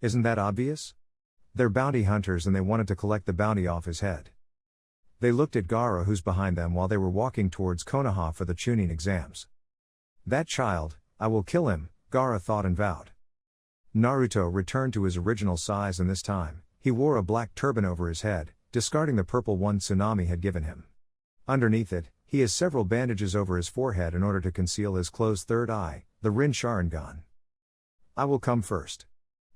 Isn't that obvious? They're bounty hunters and they wanted to collect the bounty off his head. They looked at Gaara who's behind them while they were walking towards Konoha for the Chunin exams. That child, I will kill him, Gaara thought and vowed. Naruto returned to his original size and this time, he wore a black turban over his head, discarding the purple one Tsunami had given him. Underneath it, he has several bandages over his forehead in order to conceal his closed third eye, the Rin Sharingan. I will come first.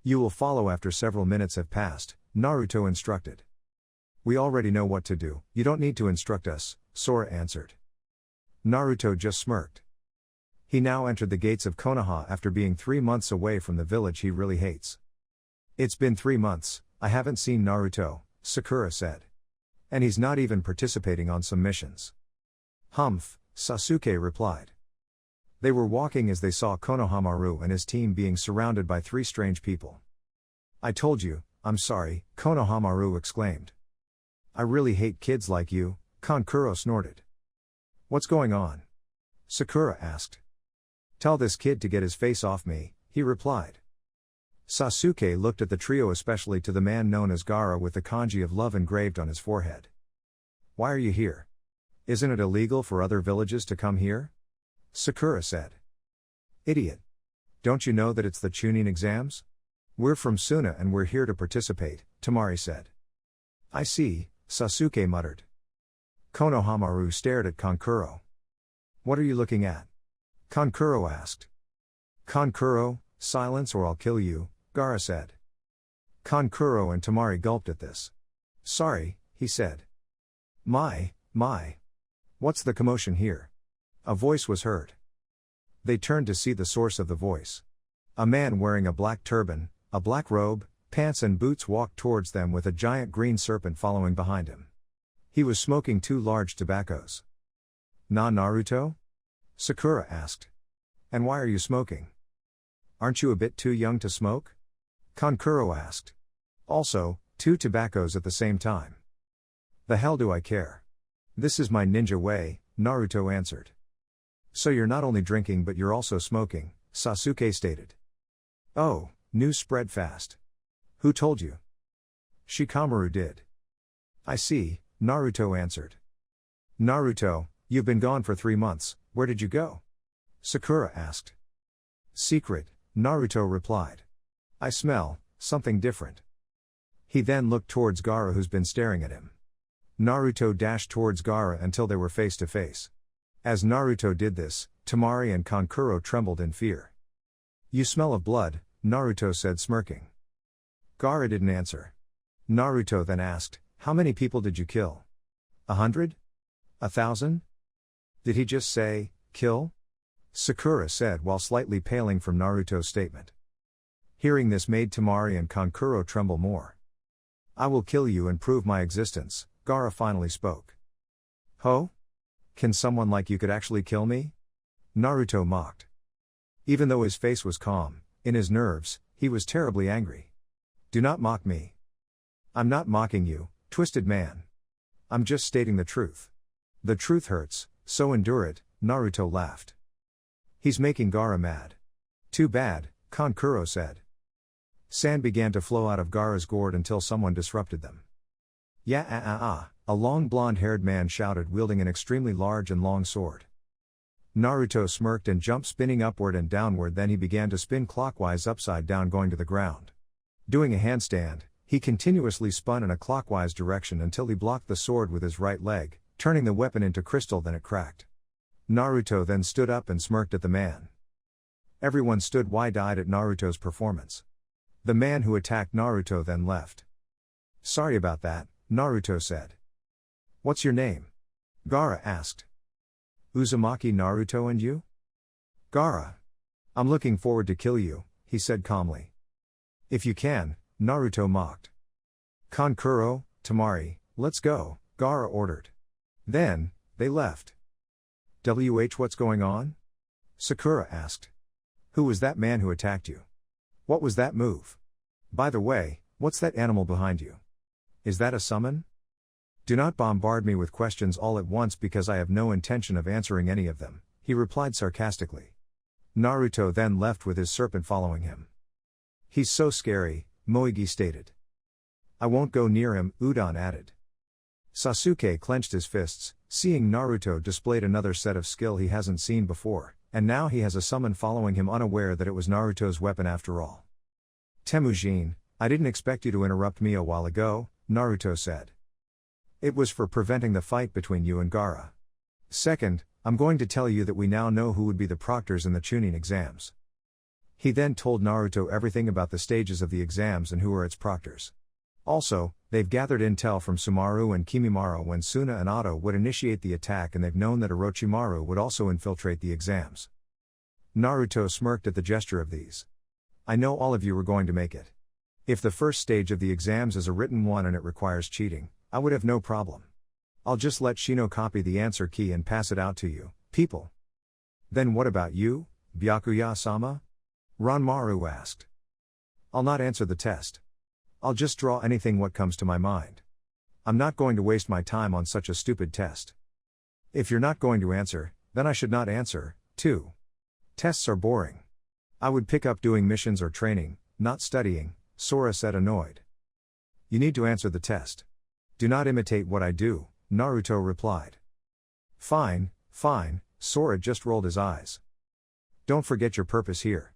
You will follow after several minutes have passed, Naruto instructed. We already know what to do, you don't need to instruct us, Sora answered. Naruto just smirked. He now entered the gates of Konoha after being 3 months away from the village he really hates. It's been 3 months, I haven't seen Naruto, Sakura said. And he's not even participating on some missions. Humph, Sasuke replied. They were walking as they saw Konohamaru and his team being surrounded by 3 strange people. I told you, I'm sorry, Konohamaru exclaimed. I really hate kids like you, Kankuro snorted. What's going on? Sakura asked. Tell this kid to get his face off me, he replied. Sasuke looked at the trio, especially to the man known as Gaara with the kanji of love engraved on his forehead. Why are you here? Isn't it illegal for other villages to come here? Sakura said. Idiot. Don't you know that it's the Chunin exams? We're from Suna and we're here to participate, Temari said. I see, Sasuke muttered. Konohamaru stared at Kankuro. What are you looking at? Kankuro asked. Kankuro, silence or I'll kill you, Gaara said. Kankuro and Temari gulped at this. Sorry, he said. My. What's the commotion here? A voice was heard. They turned to see the source of the voice. A man wearing a black turban, a black robe, pants and boots walked towards them with a giant green serpent following behind him. He was smoking 2 large tobaccos. Na Naruto? Sakura asked. And why are you smoking? Aren't you a bit too young to smoke? Kankuro asked. Also, 2 tobaccos at the same time. The hell do I care? This is my ninja way, Naruto answered. So you're not only drinking but you're also smoking, Sasuke stated. Oh, news spread fast. Who told you? Shikamaru did. I see, Naruto answered. Naruto, you've been gone for 3 months, where did you go? Sakura asked. Secret, Naruto replied. I smell something different. He then looked towards Gaara who's been staring at him. Naruto dashed towards Gaara until they were face to face. As Naruto did this, Temari and Kankuro trembled in fear. You smell of blood, Naruto said smirking. Gaara didn't answer. Naruto then asked, how many people did you kill? 100? 1,000? Did he just say, kill? Sakura said while slightly paling from Naruto's statement. Hearing this made Temari and Kankuro tremble more. I will kill you and prove my existence, Gaara finally spoke. Ho? Can someone like you could actually kill me? Naruto mocked. Even though his face was calm, in his nerves, he was terribly angry. Do not mock me. I'm not mocking you, twisted man. I'm just stating the truth. The truth hurts, so endure it, Naruto laughed. He's making Gaara mad. Too bad, Kankuro said. Sand began to flow out of Gaara's gourd until someone disrupted them. A long blonde-haired man shouted wielding an extremely large and long sword. Naruto smirked and jumped spinning upward and downward, then he began to spin clockwise upside down going to the ground. Doing a handstand, he continuously spun in a clockwise direction until he blocked the sword with his right leg, turning the weapon into crystal, then it cracked. Naruto then stood up and smirked at the man. Everyone stood wide-eyed at Naruto's performance. The man who attacked Naruto then left. Sorry about that, Naruto said. What's your name? Gaara asked. Uzumaki Naruto, and you? Gaara. I'm looking forward to kill you, he said calmly. If you can, Naruto mocked. Kankuro, Temari, let's go, Gaara ordered. Then, they left. What's going on? Sakura asked. Who was that man who attacked you? What was that move? By the way, what's that animal behind you? Is that a summon? Do not bombard me with questions all at once because I have no intention of answering any of them, he replied sarcastically. Naruto then left with his serpent following him. He's so scary, Moegi stated. I won't go near him, Udon added. Sasuke clenched his fists, seeing Naruto displayed another set of skill he hasn't seen before, and now he has a summon following him, unaware that it was Naruto's weapon after all. Temujin, I didn't expect you to interrupt me a while ago, Naruto said. It was for preventing the fight between you and Gaara. Second, I'm going to tell you that we now know who would be the proctors in the Chunin exams. He then told Naruto everything about the stages of the exams and who are its proctors. Also, they've gathered intel from Sumaru and Kimimaro when Suna and Oto would initiate the attack, and they've known that Orochimaru would also infiltrate the exams. Naruto smirked at the gesture of these. I know all of you are going to make it. If the first stage of the exams is a written one and it requires cheating, I would have no problem. I'll just let Shino copy the answer key and pass it out to you, people. Then what about you, Byakuya-sama? Ranmaru asked. I'll not answer the test. I'll just draw anything what comes to my mind. I'm not going to waste my time on such a stupid test. If you're not going to answer, then I should not answer, too. Tests are boring. I would pick up doing missions or training, not studying, Sora said, annoyed. You need to answer the test. Do not imitate what I do, Naruto replied. Fine, Sora just rolled his eyes. Don't forget your purpose here.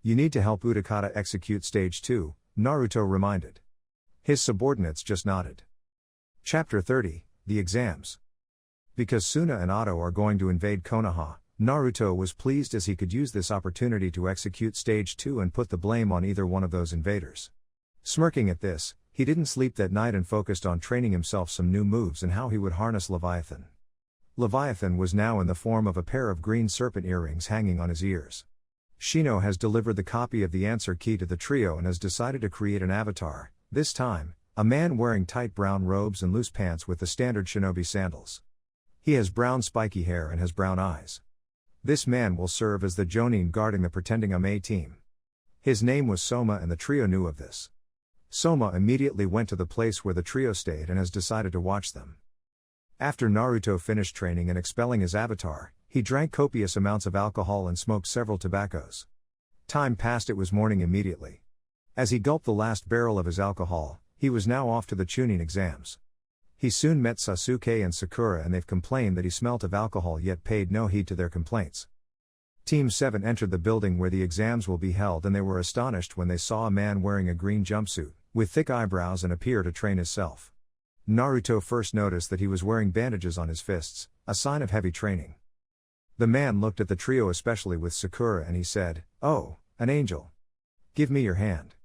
You need to help Utakata execute stage 2, Naruto reminded. His subordinates just nodded. Chapter 30, The Exams. Because Suna and Oto are going to invade Konoha, Naruto was pleased as he could use this opportunity to execute stage 2 and put the blame on either one of those invaders. Smirking at this, he didn't sleep that night and focused on training himself some new moves and how he would harness Leviathan. Leviathan was now in the form of a pair of green serpent earrings hanging on his ears. Shino has delivered the copy of the answer key to the trio and has decided to create an avatar, this time, a man wearing tight brown robes and loose pants with the standard shinobi sandals. He has brown spiky hair and has brown eyes. This man will serve as the Jonin guarding the pretending Ame team. His name was Soma and the trio knew of this. Soma immediately went to the place where the trio stayed and has decided to watch them. After Naruto finished training and expelling his avatar, he drank copious amounts of alcohol and smoked several tobaccos. Time passed, it was morning immediately. As he gulped the last barrel of his alcohol, he was now off to the Chunin exams. He soon met Sasuke and Sakura and they've complained that he smelt of alcohol yet paid no heed to their complaints. Team 7 entered the building where the exams will be held and they were astonished when they saw a man wearing a green jumpsuit, with thick eyebrows and appear to train himself. Naruto first noticed that he was wearing bandages on his fists, a sign of heavy training. The man looked at the trio, especially with Sakura, and he said, "Oh, an angel. Give me your hand."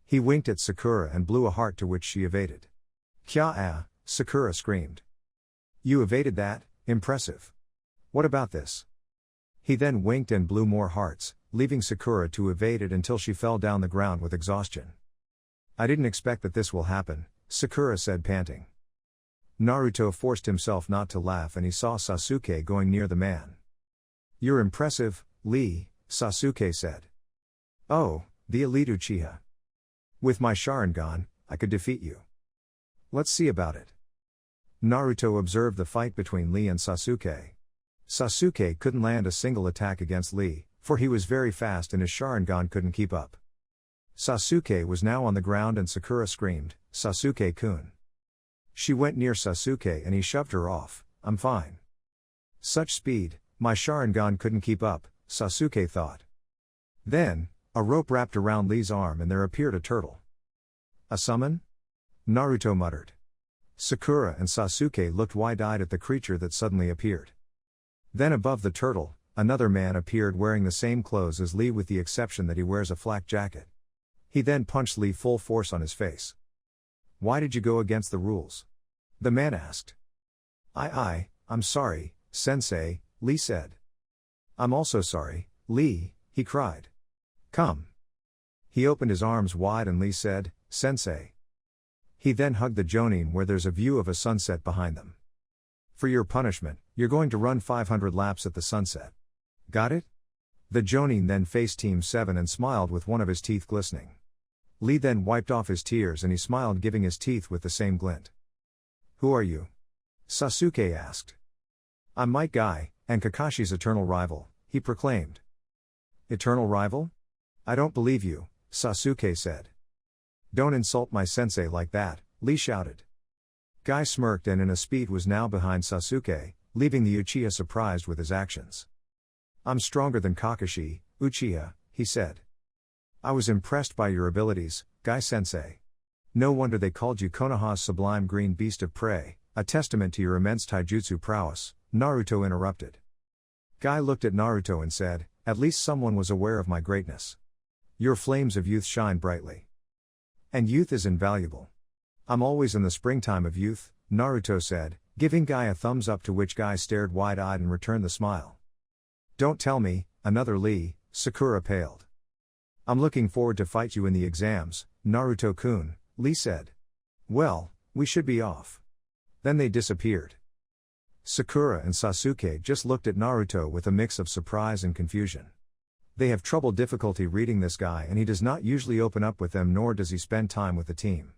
He winked at Sakura and blew a heart, to which she evaded. "Kya-ah," Sakura screamed. "You evaded that? Impressive. What about this?" He then winked and blew more hearts, leaving Sakura to evade it until she fell down the ground with exhaustion. "I didn't expect that this will happen," Sakura said, panting. Naruto forced himself not to laugh and he saw Sasuke going near the man. "You're impressive, Lee," Sasuke said. "Oh, the elite Uchiha. With my Sharingan, I could defeat you. Let's see about it." Naruto observed the fight between Lee and Sasuke. Sasuke couldn't land a single attack against Lee, for he was very fast and his Sharingan couldn't keep up. Sasuke was now on the ground and Sakura screamed, "Sasuke-kun." She went near Sasuke and he shoved her off. "I'm fine." Such speed, my Sharingan couldn't keep up, Sasuke thought. Then, a rope wrapped around Lee's arm and there appeared a turtle. "A summon?" Naruto muttered. Sakura and Sasuke looked wide-eyed at the creature that suddenly appeared. Then above the turtle, another man appeared wearing the same clothes as Lee with the exception that he wears a flak jacket. He then punched Lee full force on his face. "Why did you go against the rules?" the man asked. I'm sorry, sensei," Lee said. "I'm also sorry, Lee," he cried. "Come." He opened his arms wide and Lee said, "Sensei." He then hugged the Jonin where there's a view of a sunset behind them. "For your punishment, you're going to run 500 laps at the sunset. Got it?" The Jonin then faced Team 7 and smiled with one of his teeth glistening. Lee then wiped off his tears and he smiled, giving his teeth with the same glint. "Who are you?" Sasuke asked. "I'm Might Guy, and Kakashi's eternal rival," he proclaimed. "Eternal rival? I don't believe you," Sasuke said. "Don't insult my sensei like that," Lee shouted. Guy smirked and in a speed was now behind Sasuke, leaving the Uchiha surprised with his actions. "I'm stronger than Kakashi, Uchiha," he said. "I was impressed by your abilities, Guy-sensei." No wonder they called you Konoha's sublime green beast of prey, a testament to your immense taijutsu prowess, Naruto interrupted. Guy looked at Naruto and said, at least someone was aware of my greatness. Your flames of youth shine brightly. And youth is invaluable. I'm always in the springtime of youth, Naruto said, giving Guy a thumbs up, to which Guy stared wide-eyed and returned the smile. Don't tell me, another Lee, Sakura paled. I'm looking forward to fight you in the exams, Naruto-kun, Lee said. Well, we should be off. Then they disappeared. Sakura and Sasuke just looked at Naruto with a mix of surprise and confusion. They have difficulty reading this guy, and he does not usually open up with them, nor does he spend time with the team.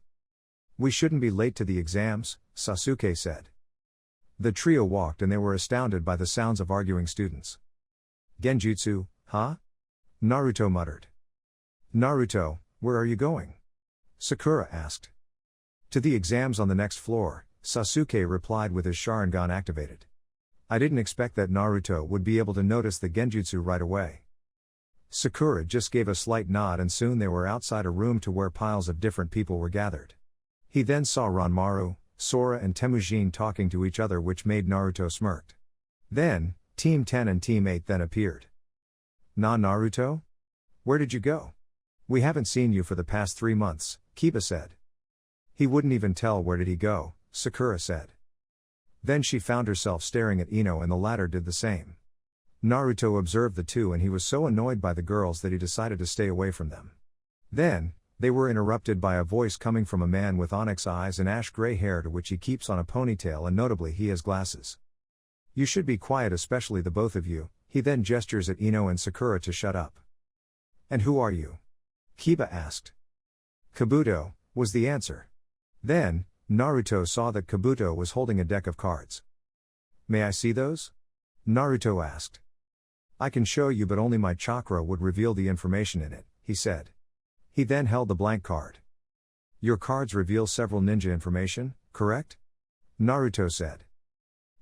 We shouldn't be late to the exams, Sasuke said. The trio walked and they were astounded by the sounds of arguing students. Genjutsu, huh? Naruto muttered. Naruto, where are you going? Sakura asked. To the exams on the next floor, Sasuke replied with his Sharingan activated. I didn't expect that Naruto would be able to notice the Genjutsu right away. Sakura just gave a slight nod, and soon they were outside a room to where piles of different people were gathered. He then saw Ranmaru, Sora and Temujin talking to each other, which made Naruto smirked. Then, Team 10 and Team 8 then appeared. Naruto? Where did you go? We haven't seen you for the past 3 months, Kiba said. He wouldn't even tell where did he go, Sakura said. Then she found herself staring at Ino, and the latter did the same. Naruto observed the two, and he was so annoyed by the girls that he decided to stay away from them. Then, they were interrupted by a voice coming from a man with onyx eyes and ash-gray hair, to which he keeps on a ponytail, and notably he has glasses. You should be quiet, especially the both of you. He then gestures at Ino and Sakura to shut up. And who are you? Kiba asked. Kabuto, was the answer. Then, Naruto saw that Kabuto was holding a deck of cards. May I see those? Naruto asked. I can show you, but only my chakra would reveal the information in it, he said. He then held the blank card. Your cards reveal several ninja information, correct? Naruto said.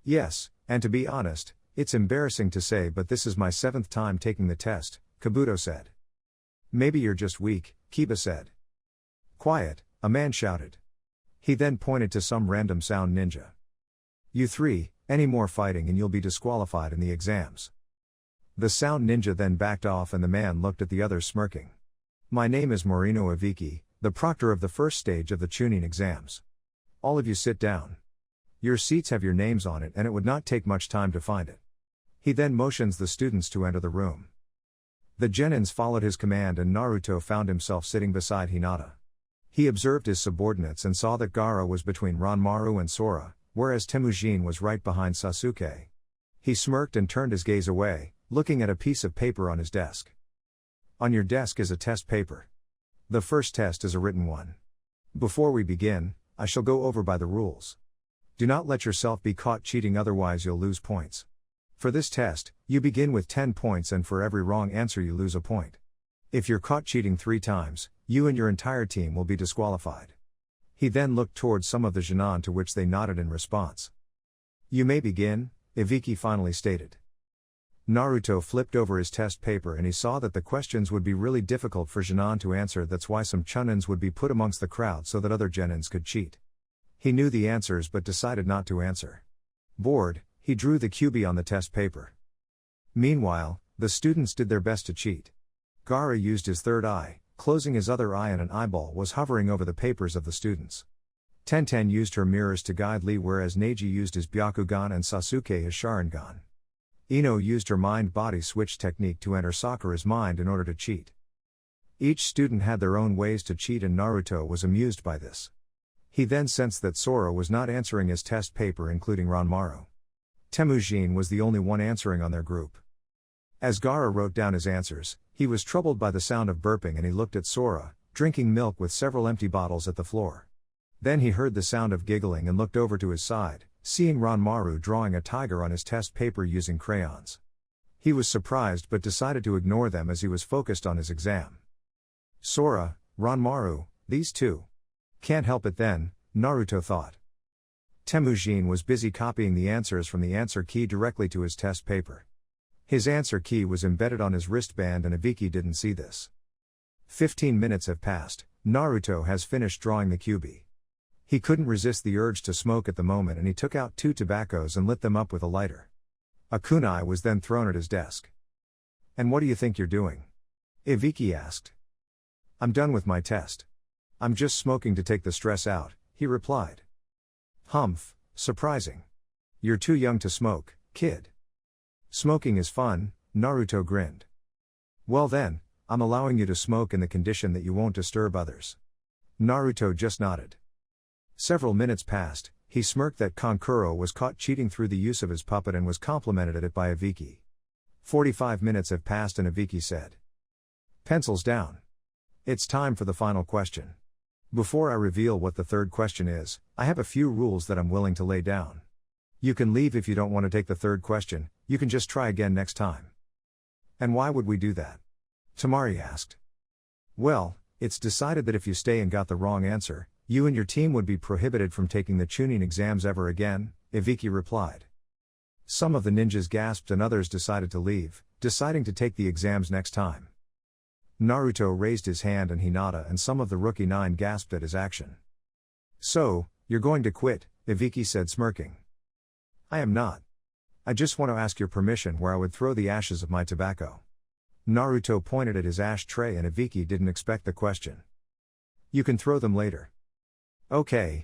Yes, and to be honest, it's embarrassing to say, but this is my 7th time taking the test, Kabuto said. Maybe you're just weak, Kiba said. Quiet, a man shouted. He then pointed to some random sound ninja. You three, any more fighting and you'll be disqualified in the exams. The sound ninja then backed off, and the man looked at the others smirking. My name is Morino Aviki, the proctor of the first stage of the Chunin exams. All of you sit down. Your seats have your names on it, and it would not take much time to find it. He then motions the students to enter the room. The genins followed his command, and Naruto found himself sitting beside Hinata. He observed his subordinates and saw that Gaara was between Ranmaru and Sora, whereas Temujin was right behind Sasuke. He smirked and turned his gaze away, looking at a piece of paper on his desk. On your desk is a test paper. The first test is a written one. Before we begin, I shall go over by the rules. Do not let yourself be caught cheating, otherwise you'll lose points. For this test, you begin with 10 points, and for every wrong answer you lose a point. If you're caught cheating 3 times, you and your entire team will be disqualified. He then looked towards some of the genin, to which they nodded in response. You may begin, Iviki finally stated. Naruto flipped over his test paper, and he saw that the questions would be really difficult for genin to answer. That's why some chunins would be put amongst the crowd so that other genins could cheat. He knew the answers but decided not to answer. Bored, he drew the QB on the test paper. Meanwhile, the students did their best to cheat. Gaara used his third eye, closing his other eye, and an eyeball was hovering over the papers of the students. Tenten used her mirrors to guide Lee, whereas Neji used his Byakugan and Sasuke his Sharingan. Ino used her mind-body switch technique to enter Sakura's mind in order to cheat. Each student had their own ways to cheat, and Naruto was amused by this. He then sensed that Sora was not answering his test paper, including Ranmaru. Temujin was the only one answering on their group. As Gaara wrote down his answers, he was troubled by the sound of burping, and he looked at Sora, drinking milk with several empty bottles at the floor. Then he heard the sound of giggling and looked over to his side, seeing Ranmaru drawing a tiger on his test paper using crayons. He was surprised but decided to ignore them as he was focused on his exam. Sora, Ranmaru, these two. Can't help it then, Naruto thought. Temujin was busy copying the answers from the answer key directly to his test paper. His answer key was embedded on his wristband, and Iviki didn't see this. 15 minutes have passed, Naruto has finished drawing the QB. He couldn't resist the urge to smoke at the moment and he took out 2 tobaccos and lit them up with a lighter. A kunai was then thrown at his desk. "And what do you think you're doing?" Ibiki asked. "I'm done with my test. I'm just smoking to take the stress out," he replied. "Humph, surprising. You're too young to smoke, kid." "Smoking is fun," Naruto grinned. "Well then, I'm allowing you to smoke in the condition that you won't disturb others." Naruto just nodded. Several minutes passed. He smirked that Kankuro was caught cheating through the use of his puppet and was complimented at it by Ibiki. 45 minutes have passed and Ibiki said, "Pencils down. It's time for the final question. Before I reveal what the third question is, I have a few rules that I'm willing to lay down. You can leave if you don't want to take the third question, you can just try again next time." "And why would we do that?" Tamari asked. "Well, it's decided that if you stay and got the wrong answer, you and your team would be prohibited from taking the Chunin exams ever again," Ibiki replied. Some of the ninjas gasped and others decided to leave, deciding to take the exams next time. Naruto raised his hand and Hinata and some of the rookie 9 gasped at his action. "So, you're going to quit," Ibiki said smirking. "I am not. I just want to ask your permission where I would throw the ashes of my tobacco." Naruto pointed at his ashtray and Ibiki didn't expect the question. "You can throw them later." "Okay,